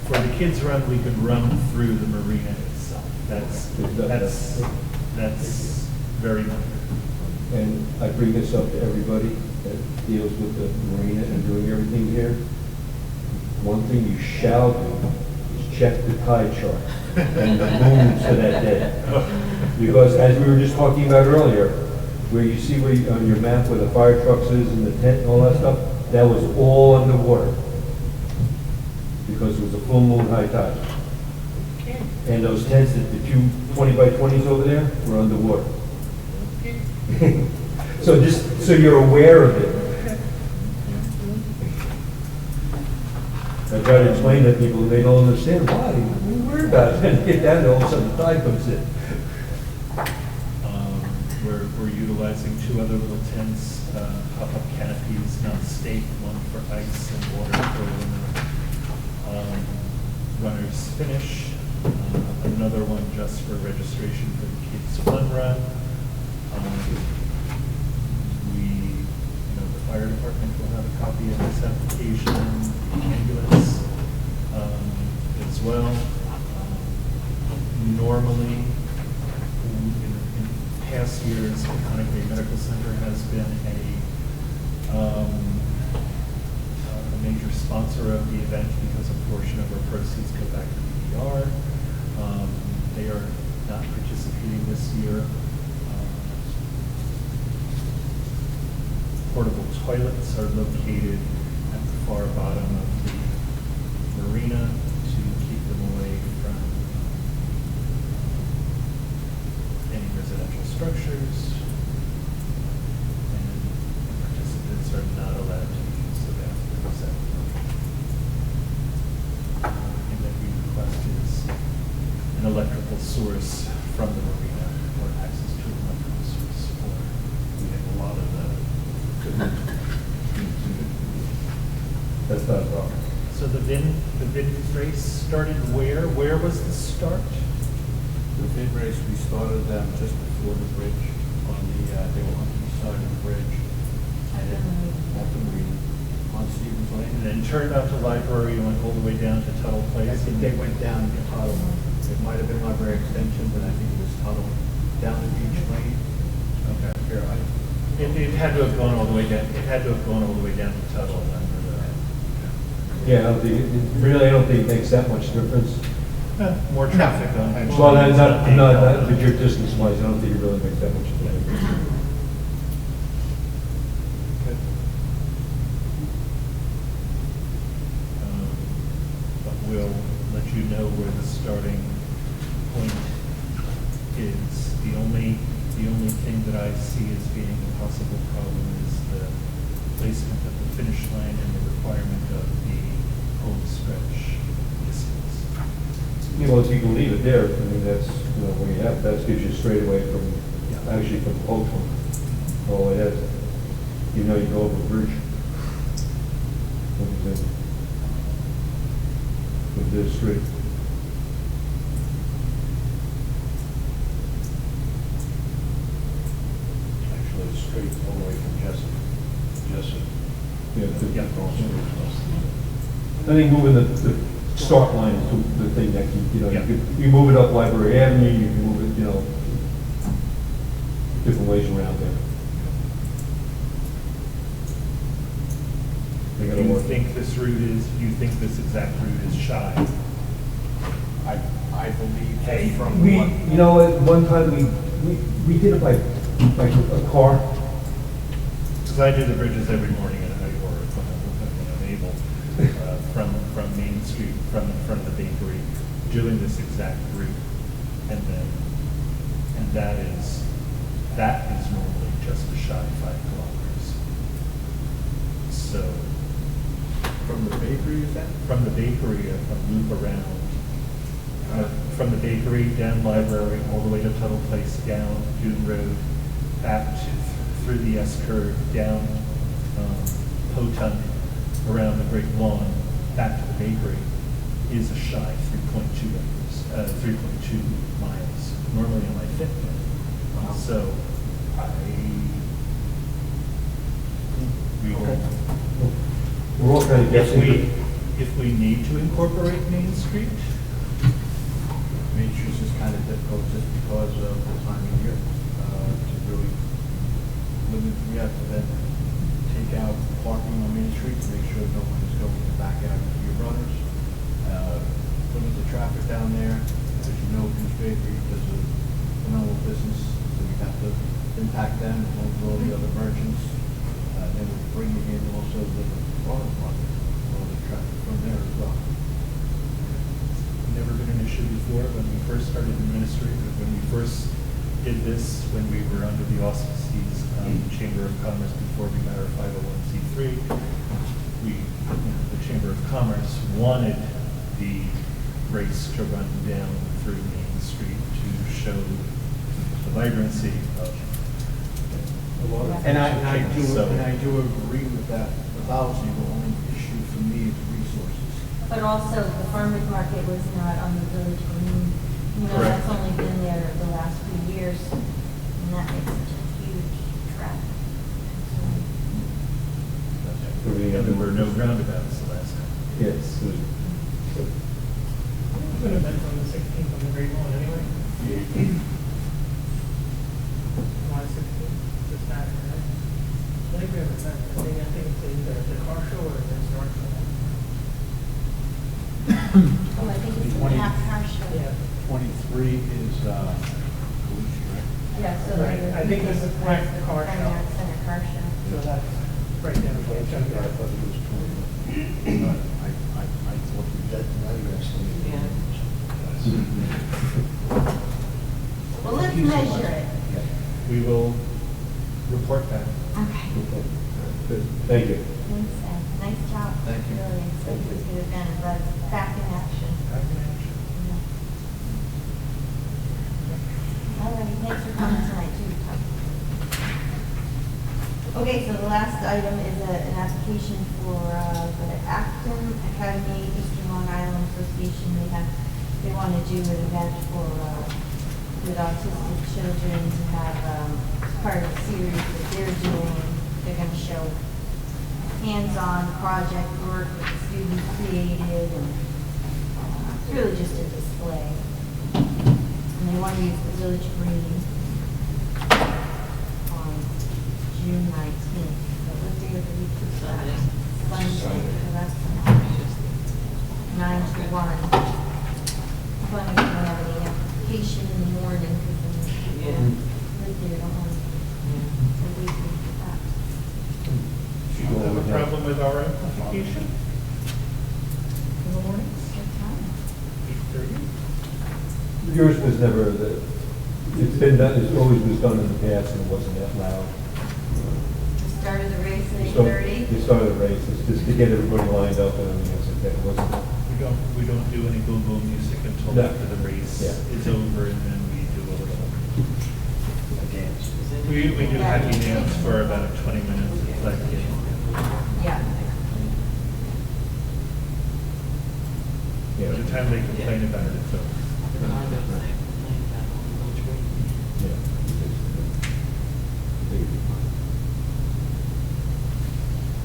for the kids' run, we could run through the marina itself. That's very minor.
And I bring this up to everybody that deals with the marina and doing everything here. One thing you shall do is check the tide chart and the moons for that day. Because as we were just talking about earlier, where you see on your map where the fire trucks is and the tent and all that stuff, that was all underwater. Because it was a full moon high tide. And those tents, the two 20 by 20s over there, were underwater. So just so you're aware of it. I try to explain to people, they don't understand why. We worry about it. And get down, all of a sudden the tide comes in.
We're utilizing 2 other little tents, pop-up canopies, non-stake, one for ice and water for when runners finish, another one just for registration for the kids' fun run. The fire department will have a copy of this application, the ambulance as well. Normally, in past years, the Conic Bay Medical Center has been a major sponsor of the event because a portion of our proceeds go back to the ER. They are not participating this year. Portable toilets are located at the far bottom of the marina to keep them away from any residential structures. And participants are not allowed to use the bathrooms at the marina. And that we request is an electrical source from the marina or access to an electrical source. We have a lot of
That's not a problem.
So the VIN race started where? Where was the start?
The bid race, we started them just before the bridge they were on the east side of the bridge. And then at the marina on Stevens Lane.
And then turned out to Library and went all the way down to Tuttle Place.
I think they went down to Tuttle. It might have been Library Extension, but I think it was Tuttle.
it had to have gone all the way down, it had to have gone all the way down to Tuttle and under
Yeah, I don't think, I don't think it makes that much difference.
more traffic on.
Well, not, but your distance wise, I don't think it really makes that much difference.
Okay. But we'll let you know where the starting point is. The only thing that I see as being a possible problem is the placement of the finish line and the requirement of the home stretch distance.
You know, if you can leave it there, I mean, that's, you know, when you have, that gives you straight away from, actually from Oakland. All it is, you know, you go over the bridge. With this street.
Actually, it's straight all the way from Jessup.
Yeah,
Yeah.
I think moving the start line is the thing that can, you know,
Yeah.
you move it up Library Avenue, you can move it, you know, different ways around there. They
Do
gotta
you
work.
think this route is, do you think this exact route is shy?
I believe that from
We,
what,
you know, at one time, we did it by a car.
Because I do the bridges every morning and I work when I'm able, from Main Street, from in front of the bakery, doing this exact route. And that is normally just a shy 5 kilometers. So,
From the bakery, is that?
from the bakery, a loop around, from the bakery down Library, all the way to Tuttle Place, down Dune Road, back through the S curve, down Potunk, around the Great Lawn, back to the bakery, is a shy 3.2 acres, 3.2 miles, normally on my Fitbit. So, we will,
We're all kind of guessing.
if we need to incorporate Main Street,
Main Street is kind of difficult just because of the time of year, to really limit, we have to then take out parking on Main Street to make sure no one is going to back out into your runners. Limit the traffic down there, as you know, Goose Bakery does a phenomenal business, so we have to impact them, along with all the other merchants. Then we're bringing in also the farmer's market, all the traffic from there as well.
never been an issue before. When we first started administrating, when we first did this, when we were under the auspices of the Chamber of Commerce before we got our 501c3, the Chamber of Commerce wanted the race to run down through Main Street to show the vibrancy of
And I do
So-
agree with that policy. The only issue for me is resources.
But also, the farmer's market was not on the village green. You know,
Correct.
that's only been there the last few years, and that makes such a huge traffic.
And there were no roundabouts the last time.
Yes.
It's an event on the 16th on the Great Lawn anyway. July 16th, this Saturday, right? I think we have a event, I think it's either the car show or the start show.
Oh, I think it's a
20.
half-car show.
Yeah.
23 is, Calucci, right?
Yeah, so.
Right, I think this is
that's
the car show.
Center car show.
So that's right down the
I thought it was 20. I thought that, now you're asking me.
Yeah.
Well, let's measure it.
We will report back.
Okay.
Good. Thank you.
Thanks, Ed. Nice job.
Thank you.
Really, it's a good event, but back in action. All right, thanks for coming tonight, too. Okay, so the last item is an application for the Acton Academy Eastern Long Island Association. They want to do an event for with autistic children to have part of a series that they're doing. They're going to show hands-on project work that the students created, and it's really just a display. And they want to use the village green on June 9th.
location in the mornings,
Good time.
8:30.
Yours was never, it's been done, it's always was done in the past and it wasn't that loud.
We started the race at
So
8:30.
you started the race, it's just to get everybody lined up and everything else like that. It wasn't,
We don't do any boom boom music until
No.
after the race
Yeah.
is over, and then we do a little a dance. We do happy dance for about 20 minutes. It's like,
Yeah.
yeah.
by the time they complain about it, it's over.
Remind us that complain about on the village green.
Yeah.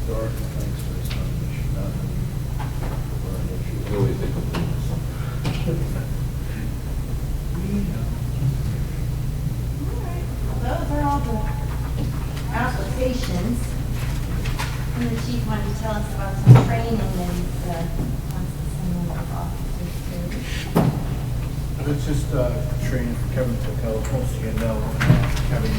There are complaints for this time, we should not have, or an issue. Always a complaint.
Those are all the applications. And the chief wanted to tell us about some training that he's, wants to send one of his officers to.
It's just training for Kevin Pocatello, most of you know, Kevin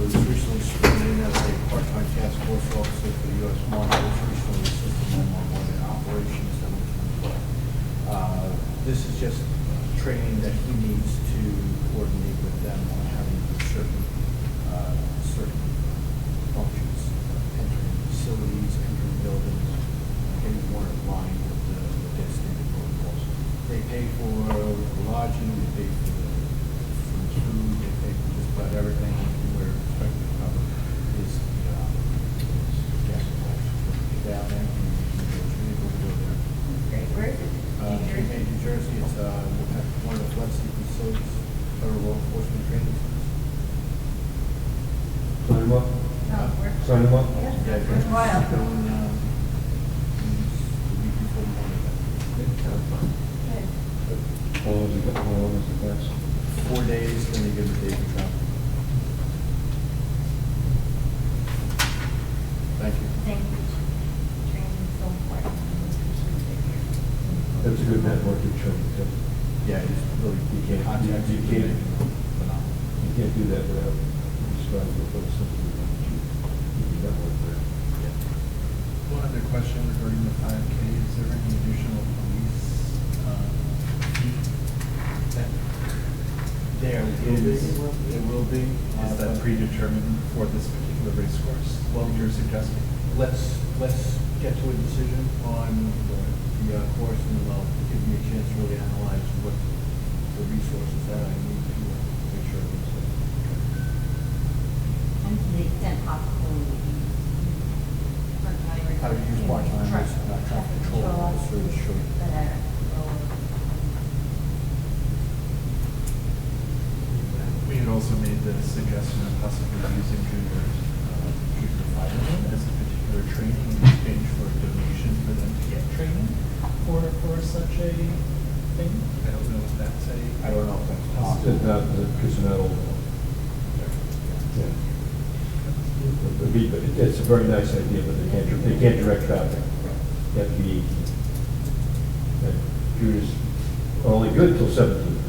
was recently sworn in as a part-time task force officer for the U.S. Marshals, recently assisting them on one of their operations. This is just training that he needs to coordinate with them on having certain functions, entering facilities, entering buildings, getting more in line with their standard protocols. They pay for lodging, they pay for the food, they pay for just about everything. We're expected to cover is gas and electric. Get down there, and we'll go there.
Great, where is it?
New Jersey, it's one of the flood sea facilities, federal law enforcement training centers.
Sign them up? Sign them up?
Yeah,
Yeah,
worthwhile.
going, the week before Memorial Day.
Good.
How long is the class?
4 days, then they give a day for travel. Thank you.
Thank you. Training is so important.
That's a good networking training, too.
Yeah, it's really,
You can't,
contacts
you can't,
phenomenal.
you can't do that without describing what those things are. You can network there.
One other question regarding the 5K, is there any additional police fee that
There will be.
is that predetermined for this particular race course? Well, you're suggesting.
Let's get to a decision on the course, and they'll give me a chance to really analyze what the resources that I need to make sure it's.
And to the extent possible, we use part-timers.
How to use part-timers, traffic control officers, sure.
That are lower.
We had also made the suggestion of possibly using junior firemen as a particular training in exchange for a donation for them to get training for such a thing. I don't know if that's a.
I don't know if that's
It's
possible.
not, because you're not old enough. Yeah. It's a very nice idea, but they can't direct traffic. You have to be 18. And computers are only good till 17.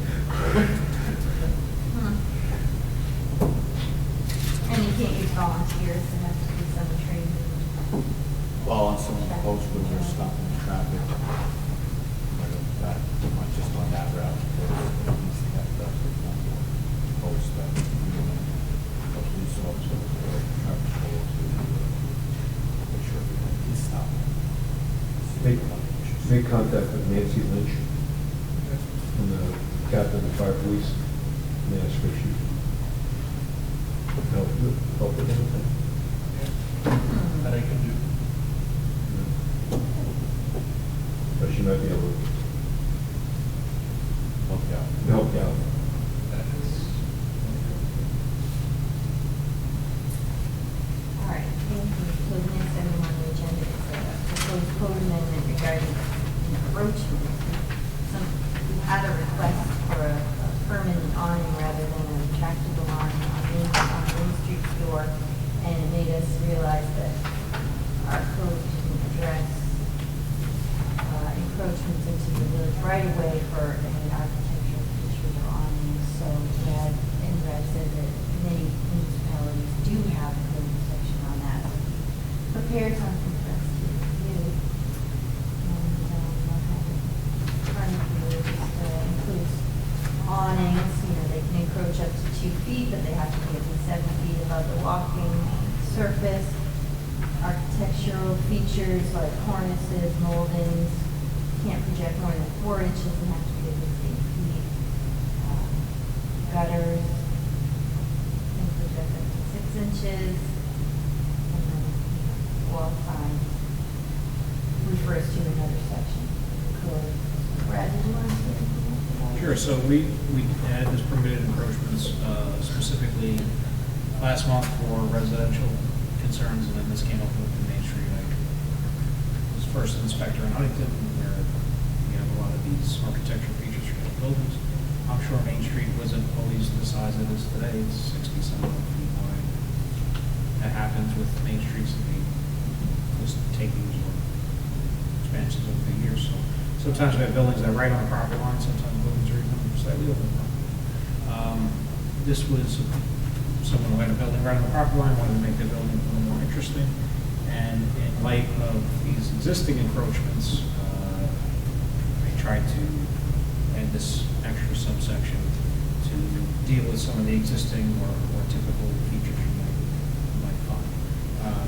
And you can't use volunteers, it has to be some training.
Well, on some posts where we're stopping the traffic, not just on that route, but at least that post that a police officer or traffic control to make sure everyone is stopped.
Make contact with Nancy Lynch from the captain of the fire police, and ask her if she can help with anything.
That I can do.
But she might be able to
Help you out.
help you out.
That is.
All right, thank you. So the next item on the agenda is a proposed code amendment regarding encroachment. We had a request for a permanent awning rather than an retractable awning on Main Street store, and it made us realize that our code didn't address encroachments into the village right away for any architectural features or awnings. So Brad said that many municipalities do have a code section on that. Prepared something for us to review. the walking surface, architectural features like cornices, moldings, can't project more than 4 inches and have to be at the same feet. Gutters, can project up to 6 inches, and then wall signs refers to another section. Code. Brad, did you want to say anything about that?
Sure, so we added this permitted encroachments specifically last month for residential concerns, and then this came up with the Main Street. I was first inspector in Huntington, where we have a lot of these architectural features for the buildings. I'm sure Main Street wasn't always the size it is today. It's 60-some feet wide. That happens with Main Streets and just takings or expansions over the years. So sometimes we have buildings that are right on the property line, sometimes buildings are even slightly over the property line. This was someone who had a building right on the property line, wanted to make the building a little more interesting. And in light of these existing encroachments, I tried to add this extra subsection to deal with some of the existing or typical features you might find.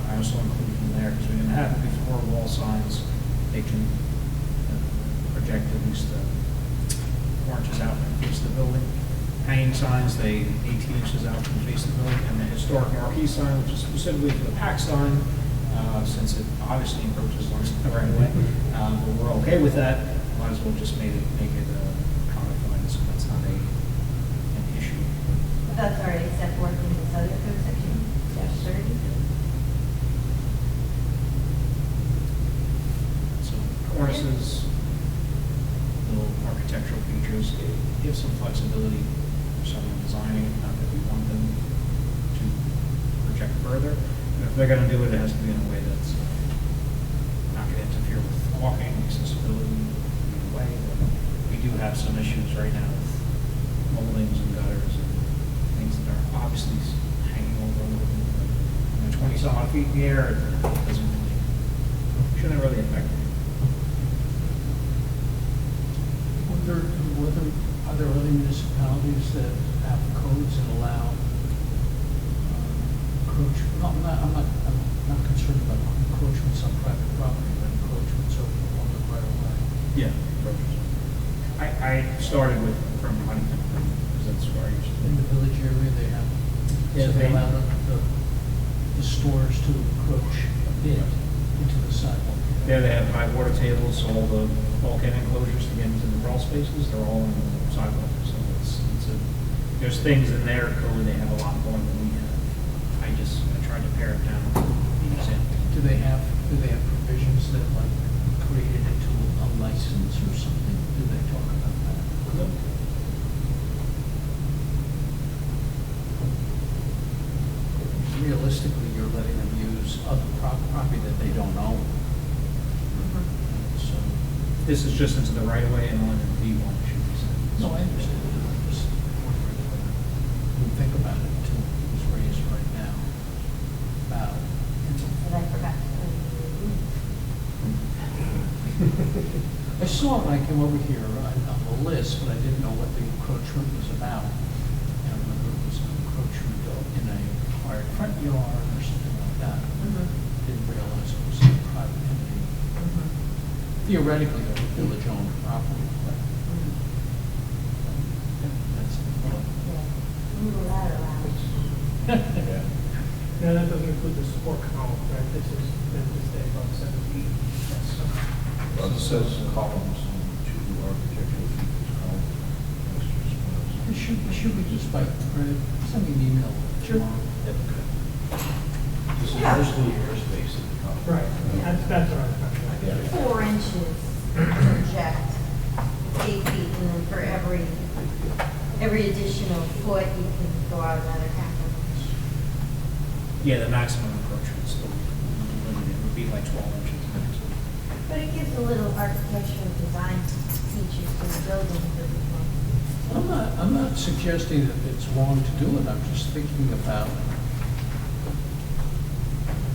I also included in there, because we didn't have it before, wall signs. They can project at least 4 inches out from the face of the building. Hanging signs, they 18 inches out from the face of the building, and the historic marquee sign, which is specifically for the PAC sign, since it obviously encroaches on the right of way. But we're okay with that. Might as well just make it codified, so that's not an issue.
But that's already set forth in this other code section, dash 30.
So cornices, little architectural features, give some flexibility for someone designing it, not that we want them to project further. And if they're gonna do it, it has to be in a way that's not gonna interfere with walking, accessibility, either way. But we do have some issues right now with moldings and gutters and things that are obviously hanging over a little bit. But 20-some odd feet in the air, it doesn't really, shouldn't really affect it.
Are there other municipalities that have codes that allow encroachment? No, I'm not concerned about encroachments on private property, but encroachments over the public right of way.
Yeah. I started from Huntington, because that's where I used to
In the
live.
village area, they have,
Yeah,
so they
they-
allow the stores to encroach a bit into the sidewalk.
There they have high water tables, so all the bulkhead enclosures to get into the crawl spaces, they're all in the sidewalk. So there's things in their code, they have a lot more than we have. I tried to pare it down to the example.
Do they have provisions that like created into a license or something? Do they talk about that?
No.
Realistically, you're letting them use other property that they don't own. So,
This is just into the right of way and only the B1 should be said.
no, I understand. I'm just wondering whether we think about it until it was raised right now. About,
And I forgot to put it
I saw it when I came over here on the list, but I didn't know what the encroachment was about. And whether it was an encroachment in a required front yard or something like that. Didn't realize it was a private entity. Theoretically, it was village-owned property, but that's, well,
Yeah, move that around.
Yeah.
No, that doesn't include the support column, right? This is, then to stay above 7 feet.
Well, it says columns and 2 architectural features, columns, extras,
should we just by, send me an email?
Sure.
This is
Yeah.
mostly airspace at the top.
Right, that's what I'm talking about.
Yeah.
4 inches project, 8 feet, and then for every additional foot, you can go out another half an inch.
Yeah, the maximum encroachment still limited, it would be like 12 inches maximum.
But it gives a little architectural design features to the building for the
I'm not suggesting that it's wrong to do it, I'm just thinking about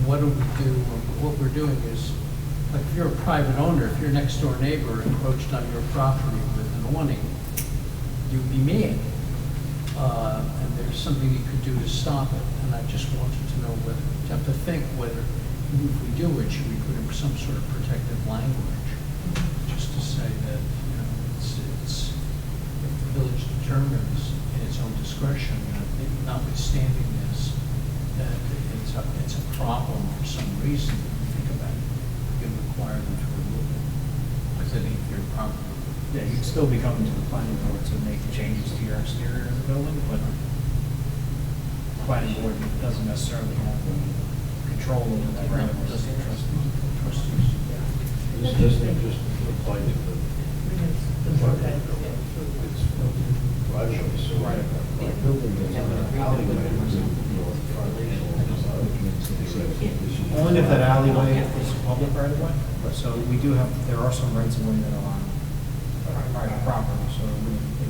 what do we do, or what we're doing is, like if you're a private owner, if your next door neighbor encroached on your property with an awning, you'd be mad. and there's something you could do to stop it, and I just wanted to know whether, you have to think whether, if we do it, should we put in some sort of protective language? Just to say that, you know, it's, if the village determines in its own discretion, notwithstanding this, that it's a problem for some reason, think about it, you can require them to remove it. Because I think you're probably.
Yeah, you'd still be coming to the planning board to make changes to your exterior of the building, but the planning board doesn't necessarily have the control over that.
Right, does the trustees.
This doesn't just apply to the, it's driveway, so my building is an
Only if that alleyway is public right of way, so we do have, there are some rights of way that are on private property, so it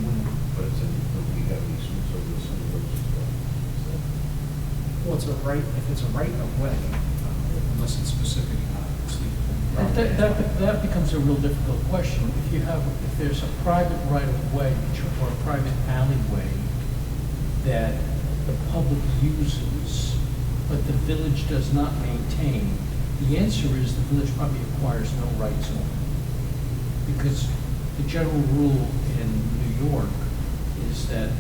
wouldn't.
but it's in, we have these over some of those as well.
Well, it's a right, if it's a right of way, unless it's specific,
That becomes a real difficult question. If there's a private right of way or a private alleyway that the public uses, but the village does not maintain, the answer is the village probably acquires no rights on it. Because the general rule in New York is that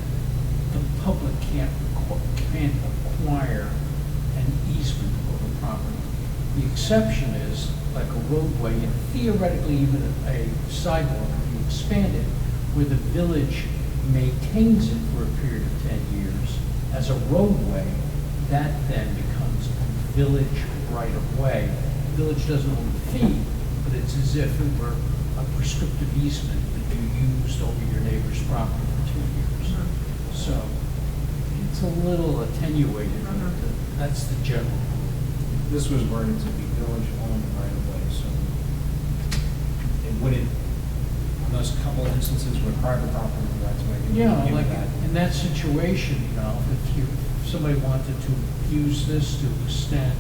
the public can't acquire an easement over property. The exception is like a roadway and theoretically even a sidewalk, if you expand it, where the village maintains it for a period of 10 years as a roadway, that then becomes a village right of way. The village doesn't own the fee, but it's as if it were a prescriptive easement that you used over your neighbor's property for 2 years. So it's a little attenuated, but that's the general rule.
this was worded to be village owned right of way, so it wouldn't, on those couple instances where private property rights of way. it
Yeah,
wouldn't give
like
that.
in that situation, if somebody wanted to use this to extend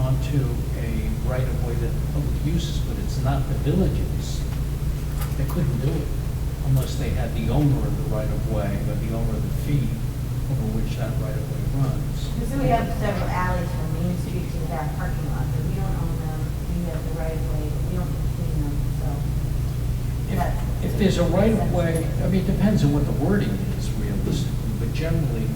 onto a right of way that the public uses, but it's not the village's, they couldn't do it unless they had the owner of the right of way or the owner of the fee over which that right of way runs.
So we have several alleys from Main Street to the back parking lot, but we don't own them, we have the right of way, but we don't maintain them, so.
If there's a right of way, I mean, it depends on what the wording is realistically, but generally,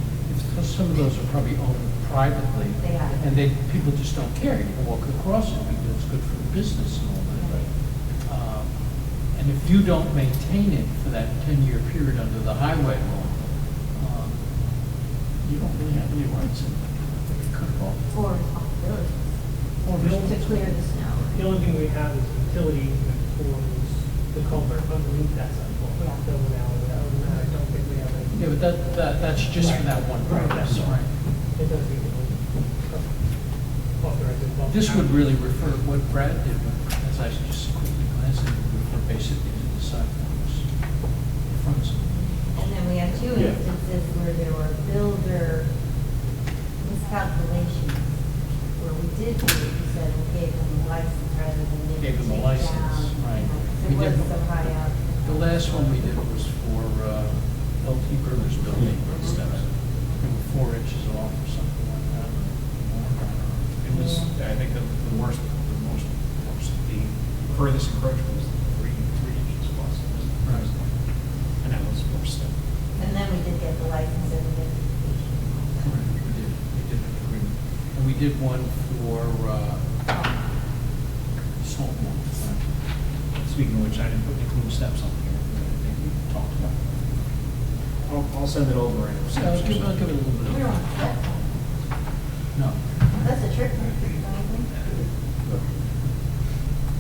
some of those are probably owned privately.
They are.
And people just don't care. You can walk across it because it's good for the business and all that. And if you don't maintain it for that 10-year period under the highway law, you don't really have any rights in it. Cut it off.
Or responsibility
Or
to clear the snow.
The only thing we have is utility for the culvert underneath that sidewalk.
Yeah.
Other than that, I don't think we have any.
Yeah, but that's just for that one purpose, right?
It doesn't even authorize it.
This would really refer, what Brad did, as I just quickly glanced at, it would refer basically to the sidewalks, the fronts.
And then we have two
Yeah.
instances where there were builder miscalculations, where we did do it, we said we gave them a license rather than they
Gave them a
take
license,
down,
right.
you know, 'cause
We
it
did-
was so high up.
The last one we did was for LT Burgers building, instead of, they were 4 inches off or something like that.
It was, I think the worst, the furthest encroachment was 3 inches plus.
Right.
And that was worse than.
And then we did get the license and the
Correct, we did an agreement. And we did one for salt one.
Speaking of which, I didn't include steps on here, I think we talked about. I'll send it over and.
So I'll give it a little bit
We don't
of,
want that.
no.
That's a trick, don't you think?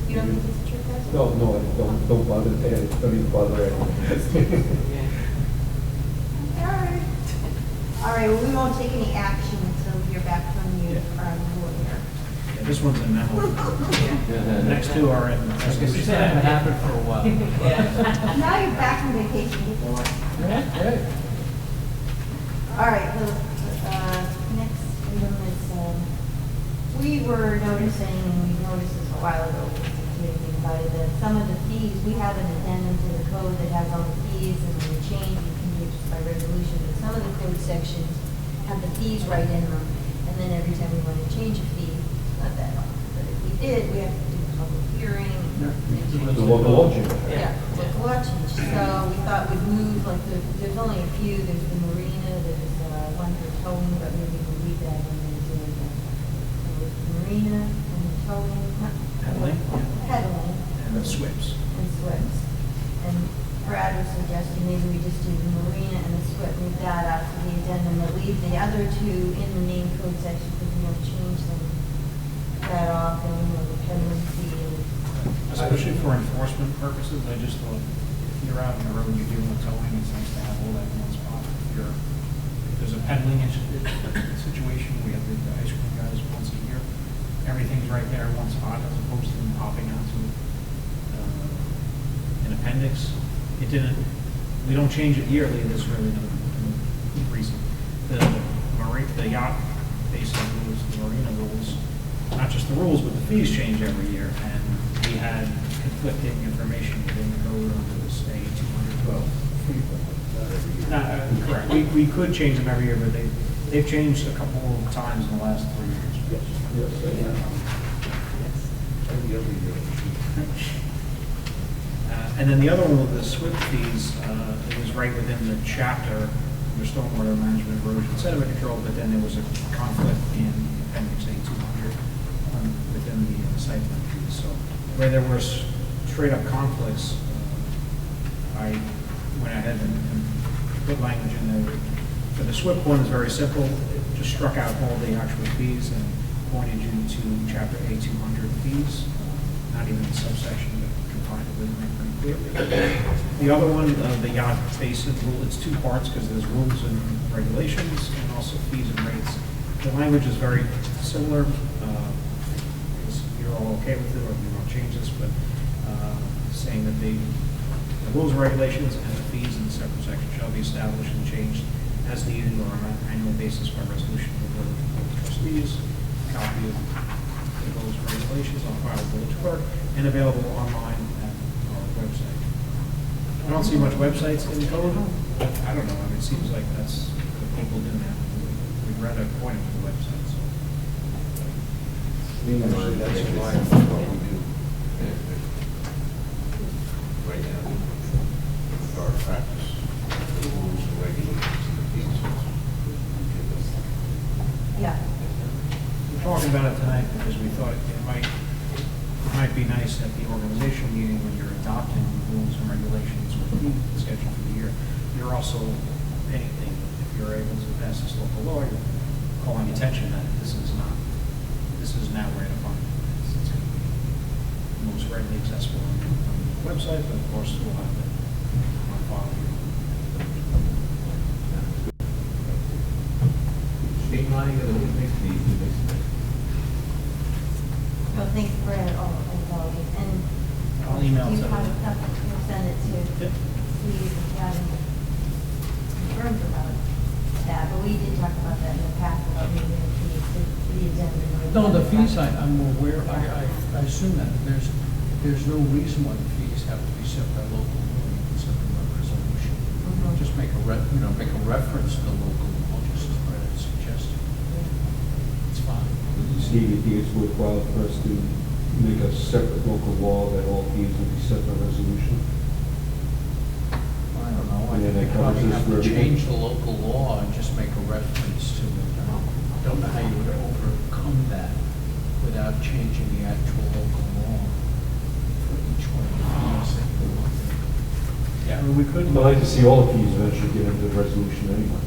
You don't think it's a trick, that's?
No, don't bother, don't even bother it.
All right, well, we won't take any action until we hear back from you, from lawyer.
Yeah, this one's a memo. The next two are in.
I guess it's not gonna happen for a while.
Now you're back from vacation, get the work.
Right.
All right, the next item is, we were noticing, and we noticed this a while ago, we about it, that some of the fees, we have an addendum to the code that has all the fees, and when you change, you can use by resolution, but some of the code sections have the fees right in them, and then every time we want to change a fee, it's not that often, but if we did, we have to do a public hearing.
The local law change.
Yeah, local law change, so we thought we'd move, like, there's only a few, there's the marina, there's one for towing, but maybe we'll leave that when they do it. So there's the marina, and the towing, not.
Peddling, yeah.
Peddling.
And the SWIPs.
And SWIPs. And Brad was suggesting maybe we just do the marina and the SWIP, move that out to the addendum, but leave the other two in the main code section, because we don't change them that often, the peddling fee and.
Especially for enforcement purposes, I just thought, if you're out on the road, you're dealing with towing, it's nice to have all that in one spot. If there's a peddling situation, we have the ice cream guys once a year, everything's right there in one spot, as opposed to them popping out to an appendix. It didn't, we don't change it yearly, there's really no reason. The yacht basic rules, the marina rules, not just the rules, but the fees change every year, and we had conflicting information within the code on this A 212. Correct. We could change them every year, but they've changed a couple of times in the last 3 years.
Every other year.
And then the other one with the SWIFT fees, it was right within the chapter under stormwater management, erosion, sediment control, but then there was a conflict in appendix A 200 within the site plan fees. So where there were straight up conflicts, I went ahead and put language in there. For the SWIFT one, is very simple. It just struck out all the actual fees and pointed you to chapter A 200 fees, not even the subsection, but confined it within it pretty clearly. The other one, the yacht basin rule, it's two parts because there's rules and regulations and also fees and rates. The language is very similar. If you're all okay with it, or if you want to change this, but saying that the rules and regulations and the fees in the separate section shall be established and changed as needed or on an annual basis by resolution of the Board of Trustees. Copy of the rules and regulations on file with the village clerk and available online at our website. I don't see much websites in the code. I don't know. I mean, it seems like that's what people do now. We'd rather point them to the website. So.
Actually, that's in line with what we do right now. With our practice, the rules and regulations and the fees.
Yeah.
We're talking about it tonight because we thought it might be nice at the organizational meeting when you're adopting rules and regulations or fee schedule for the year. You're also anything, if you're able to pass this local law, you're calling attention that this is now where to find it. It's going to be most readily accessible on the website, but of course we'll have it on file here.
Streamlining of the makes it easy, basically.
Well, thanks, Brad, as always, and.
I'll email
You
it to
have
them.
something, you'll send it to
Yep.
Steve if you have any concerns about that, but we did talk about that in the past, about maybe the fees to the agenda.
No, the fees, I'm aware, I assume that there's no reason why the fees have to be set by local law, you can set them by resolution.
Mhm.
Just make make a reference to the local law, just as Brad suggested. It's fine.
Steve, you think it's worthwhile for us to make a separate local law that all fees will be set by resolution?
I don't know, I
And then
think
that
you
covers
probably
this
have
for
to
everything?
change the local law and just make a reference to it. I don't know how you would overcome that without changing the actual local law for each one of the fees that you want.
Yeah, I mean, we could.
I'd like to see all the fees eventually get into the resolution anyway.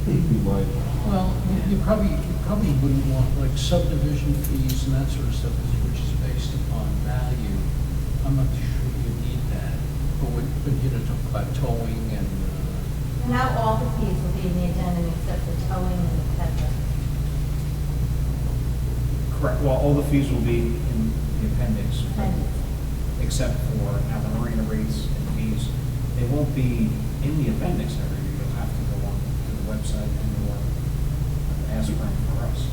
Be my,
Well, you probably wouldn't want, like subdivision fees and that sort of stuff, which is based upon value. I'm not sure you need that. But you know, talk about towing and,
Now all the fees will be in the addendum except for towing and the peddler.
Correct, well, all the fees will be in the appendix,
Appendix.
except for now the marina rates and fees. They won't be in the appendix every year. You'll have to go on to the website and or ask for them for us.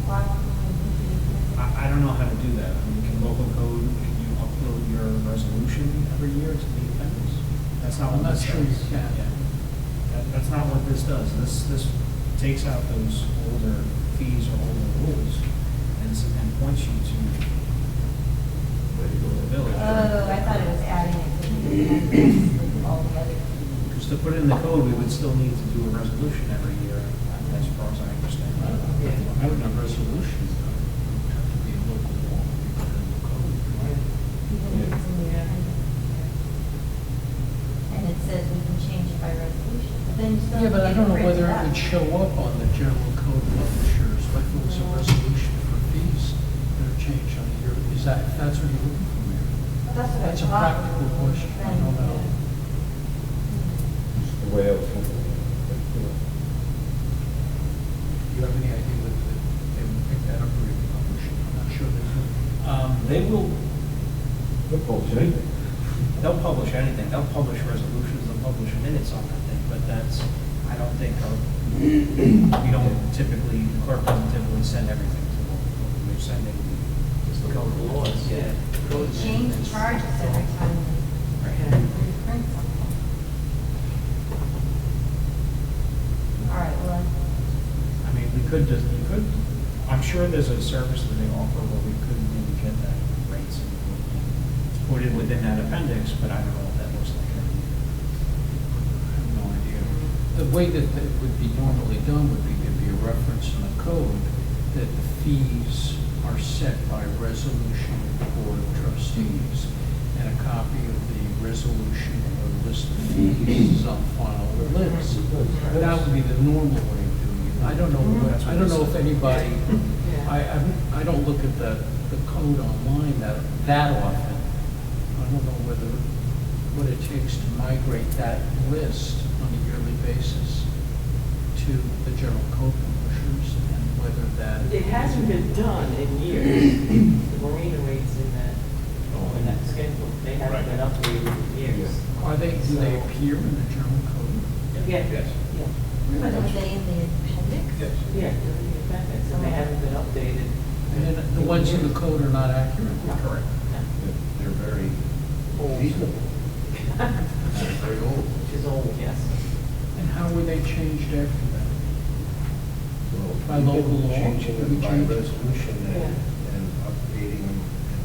Why won't we do the appendix?
I don't know how to do that. I mean, can local code, can you upload your resolution every year to the appendix? That's not
I'm
what
not
this
sure
does.
you can.
Yeah. That's not what this does. This takes out those older fees or older rules and points you to the village.
Oh, I thought it was adding it to the appendix with all the other fees.
Because to put it in the code, we would still need to do a resolution every year, as far as I understand.
I would have resolutions, though. It would have to be a local law, put it in the code.
Even if it's in the appendix. And it says we can change it by resolution, but then you still
Yeah,
have
but
to
I
get
don't
it
know whether
printed
it would
out.
show up on the general code publishers, like it was a resolution for fees that are changed on a year. Is that, if that's what you're looking for, Mary?
That's what I
That's a
thought.
practical question. I don't know.
Just the way I was thinking. But, you know,
Do you have any idea that they would pick that up or even publish it? I'm not sure they would.
They will,
They'll publish anything.
they'll publish anything. They'll publish resolutions, they'll publish minutes on that thing, but that's, I don't think, we don't typically, the clerk doesn't typically send everything to them. We're sending
Just the code of laws.
Yeah.
They change the charges every time we print something. All right, well,
I mean, we could just, you could, I'm sure there's a service that they offer where we could maybe get that rates and put it within that appendix, but I don't know what that looks like.
I have no idea. The way that it would be normally done would be there'd be a reference in the code that the fees are set by resolution of the Board of Trustees, and a copy of the resolution or list of fees is on file with Liz. That would be the normal way of doing it. I don't know, I don't know if anybody, I don't look at the code online that often. I don't know what it takes to migrate that list on a yearly basis to the general code publishers, and whether that.
It hasn't been done in years. The marina rates in that schedule, they haven't been updated in years.
Do they appear in the general code?
Yeah.
Yes.
Yeah.
but are they in the appendix?
Yes.
Yeah, they're in the appendix, and they haven't been updated.
And then the ones in the code are not accurate?
Correct. They're very
Old.
reasonable. They're very old.
Which is old, yes.
And how were they changed after that?
Well,
By
we've
local
been
law?
Changing
Did we
it by
change it?
resolution
Yeah.
and updating them, and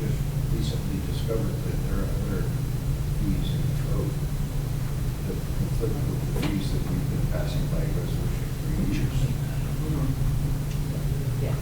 just recently discovered that there are other fees in the code that conflict with the fees that we've been passing by resolution for years.
Yeah.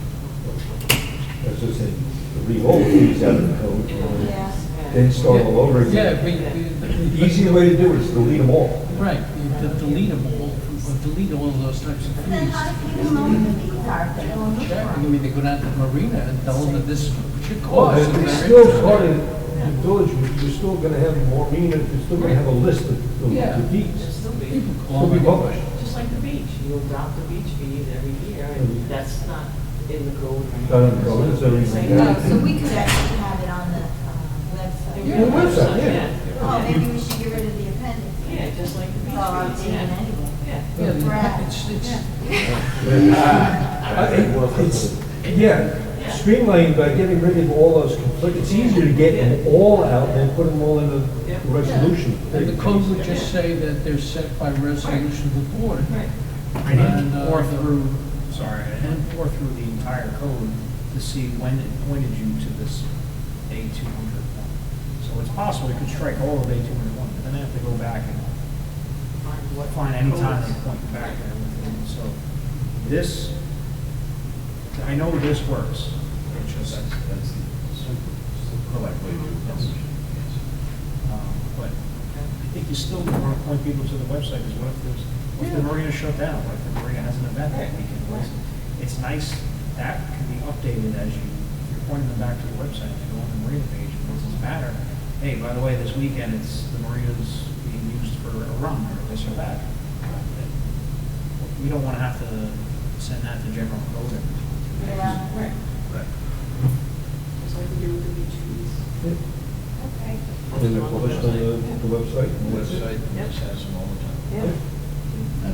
As I said, the re-roll fees out of the code,
Yeah.
then start all over
Yeah,
again. The easiest way to do it is delete them all.
right, you delete them all, or delete all of those types of
But then how
fees.
do people know what the fees are if they don't look
Check,
for
I
them?
mean, they go down to the marina and tell them that this should
Well,
cost. and
it's
they're
still
interested.
part of the village, you're still gonna have more meaning, you're still gonna have a list of
Yeah.
the fees.
It'll still be,
People
Still
call
be
them.
published.
just like the beach. You adopt the beach fees every year, and that's not in the code. or
Not in the code, it's every-
Same
Yeah.
Oh, so we could actually have it on the website.
thing.
Yeah, the website, yeah.
Oh, maybe we should get rid of the appendix.
Yeah, just like the
It's all
beach fees,
outdated
yeah.
anyway.
Yeah.
Yeah,
Right.
Yeah, streamlining by getting rid of all those conflicts, it's easier to get them all out than put them all in a resolution.
And the code would just say that they're set by resolution of the board.
Right.
I need
And,
to pour through, sorry, I had to pour through the entire code to see when it pointed you to this A200 one. So it's possible you could strike all of A201, but then I have to go back and find any time they point you back and everything. So this, I know this works. It's just,
That's the correct way to do it.
Yes. But I think you still want to point people to the website, because what if the marina shut down, what if the marina has an event that weekend? It's nice, that can be updated as you're pointing them back to the website, and they go on the marina page, and it doesn't matter. Hey, by the way, this weekend, the marina's being used for a run, or this or that. We don't want to have to send that to general code.
Yeah.
Right.
Right.
Just like we do with the beach fees.
Okay.
And they're published on the website.
The website, this has them all the time.
Yeah.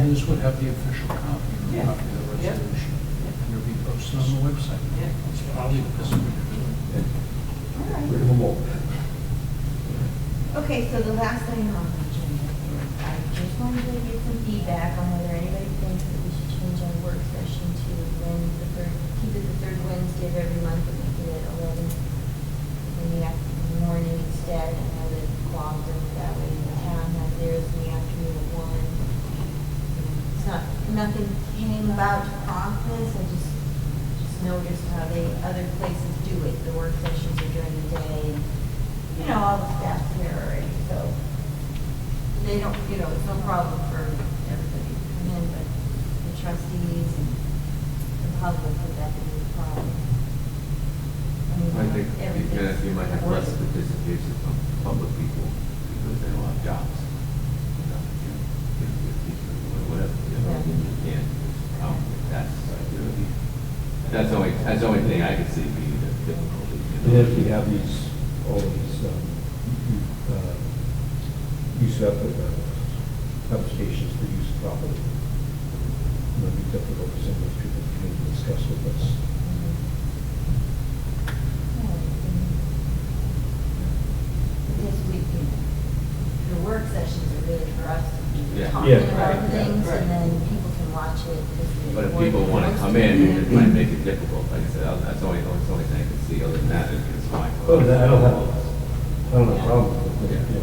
And this would have the official copy, or a
Yeah.
copy of the
Yeah.
resolution, and it'll be posted on the website.
Yeah.
That's probably the best way to do it.
Rid of them all.
Okay, so the last thing on the agenda is, I just wanted to get some feedback on whether anybody thinks that we should change our work session to keep it the third Wednesday of every month, and make it at 11 in the morning instead. I know that Quabbin, that way the town has theirs in the afternoon at 1. It's not, nothing came about to prompt this, I just noticed how other places do it. The work sessions are during the day, and you know, all the staff's here already, so they don't, you know, it's no problem for everybody to come in, but the trustees and the public, would that be a problem?
I think
everything's-
you might have less participation from public people because they don't have jobs. You know, you're teaching or whatever, you know, you can't, that's the only thing I could see being the difficulty.
And if we have all these, use of, applications for use of property, it might be difficult for some of those people to come in and discuss with us.
This week, the work sessions are really for us to be
Yeah.
talking
Yeah.
about
Right.
things,
Right.
and then people can watch it.
But if people want to come in, it might make it difficult. Like I said, that's the only thing I can see. Other than that, it's fine.
Oh, I don't have a problem with it, yeah.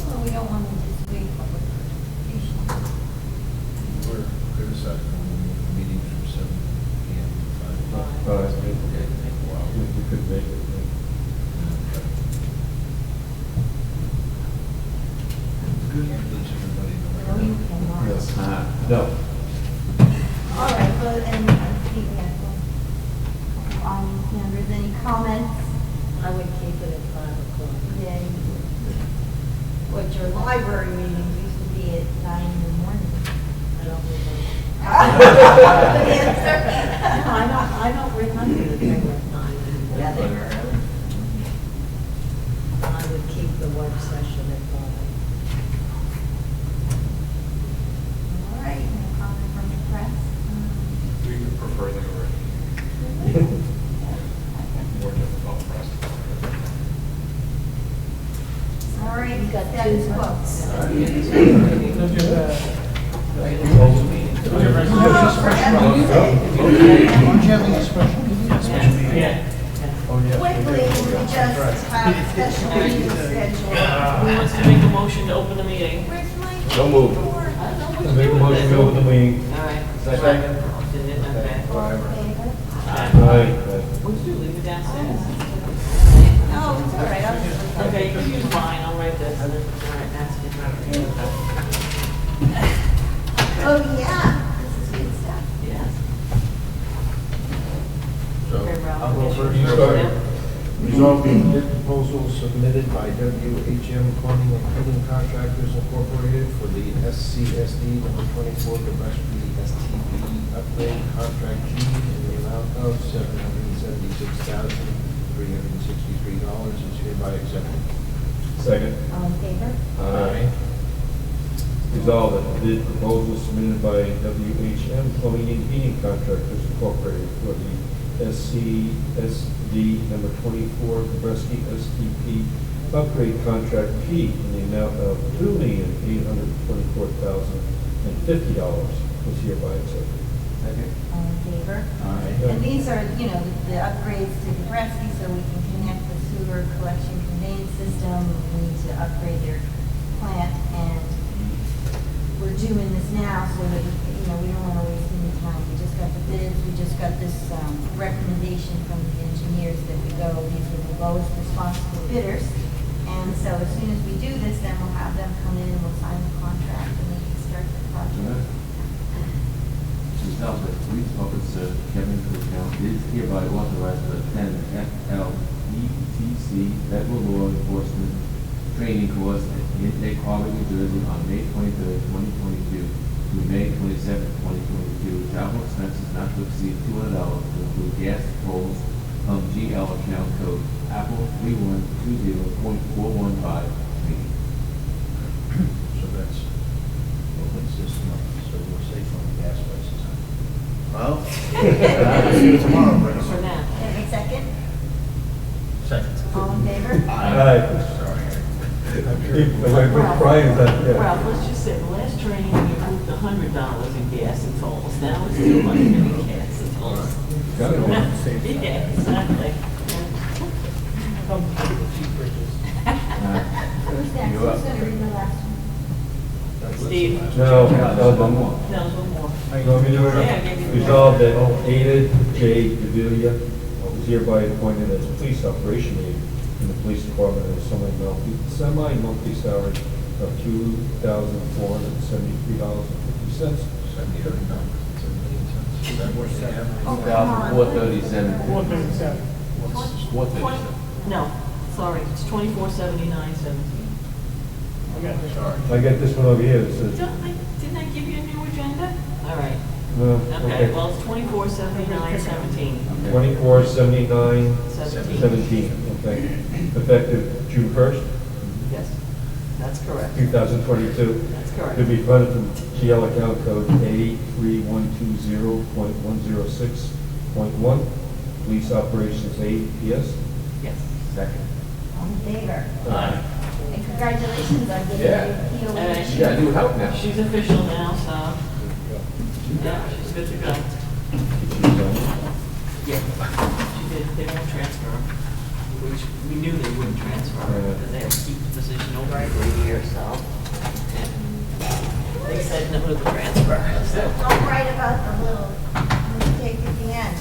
Well, we don't want to dissuade public participation.
We're criticized when we move meetings from 7 PM to 5 o'clock.
We could make it,
Good, lets everybody know.
No, you cannot.
yeah. No.
All right, well, and speaking of audience members, any comments?
I would keep it at 5 o'clock.
Yeah, what your library meetings used to be at 9 in the morning.
I don't remember.
Good answer.
No, I don't remember that they were 9 anymore.
Yeah, they were early.
I would keep the work session at 5.
All right, no comment from the press?
We would prefer they were more difficult for us to cover.
All right,
You got
status
two
quo.
months.
Oh, for heaven's sake.
Aren't you having a special meeting?
Yeah.
Quickly, we just have a special meeting scheduled.
Who wants to make a motion to open the meeting?
Where's my?
So moved.
board?
I don't know what
I
to
make
do
a
with
motion
it.
to open the meeting.
All right.
Second.
Did it, okay.
All in favor?
Aye.
What'd you do, leave it downstairs?
No, it's all right, I'll just.
Okay, you can use mine, I'll write this. All right, that's it.
Oh, yeah, this is good stuff.
Yes.
So,
Okay, Ralph.
I'll go first.
You start.
Resolved the bid proposal submitted by WHM Plumbing and Cleaning Contractors Incorporated for the SCSD number 24 Gillespie STP upgrade contract G in the amount of $776,363 is hereby accepted.
Second.
All in favor?
Aye. Resolved that the bid proposal submitted by WHM Plumbing and Heating Contractors Incorporated for the SCSD number 24 Gillespie STP upgrade contract G in the amount of $2,824,050 was hereby accepted.
Second.
All in favor?
Aye.
And these are, you know, the upgrades to the Gillespie, so we can connect the sewer collection conveyance system. We need to upgrade their plant, and we're doing this now so that, you know, we don't want to waste any time. We just got the bids, we just got this recommendation from the engineers that we go, these are the lowest responsible bidders. And so as soon as we do this, then we'll have them come in and we'll sign the contract and we can start the project.
Resolved that police officer Kevin Cooktown is hereby authorized to attend FLETC federal law enforcement training course in Lake Harbor, New Jersey on May 23rd, 2022 through May 27th, 2022. Travel expenses not to exceed $200 to include gas tolls from GL account code Apple 3120.415.
So that's what makes this month, so we're safe on the gas prices. Well, see you tomorrow, Brenda.
For now.
Any second?
Second.
All in favor?
Aye.
Sorry.
Brian's not, yeah.
Well, let's just say, the last training, we approved $100 in gas and tolls, now it's $200 in gas and tolls.
Got it.
Yeah, exactly.
Who's next?
You're up.
Who's gonna read the last one?
Steve?
No, one more.
No, one more.
You want me to do
Yeah,
it?
maybe.
Resolved that Ada J. Davila is hereby appointed as police operation aide in the police department at a semi-monthly salary of $2,473.50.
Oh, come on.
437.
437.
437.
No, sorry, it's 2479.17.
I got this.
I got this one over here that says,
Didn't I give you a new agenda? All right,
no,
okay, well, it's 2479.17.
247917, okay. Effective June 1st,
Yes, that's correct.
2022.
That's correct.
To be funded from GL account code A3120.106.1, police operations APS.
Yes.
Second.
All in favor?
Aye.
And congratulations on getting
Yeah.
your POA.
And
You got new help now.
she's official now, so, yeah, she's good to go. Yeah, she did, they won't transfer her, which we knew they wouldn't transfer her, because they have to keep the position over for a year, so. yeah. They said no to the transfer, so.
Don't write about the little mistake at the end.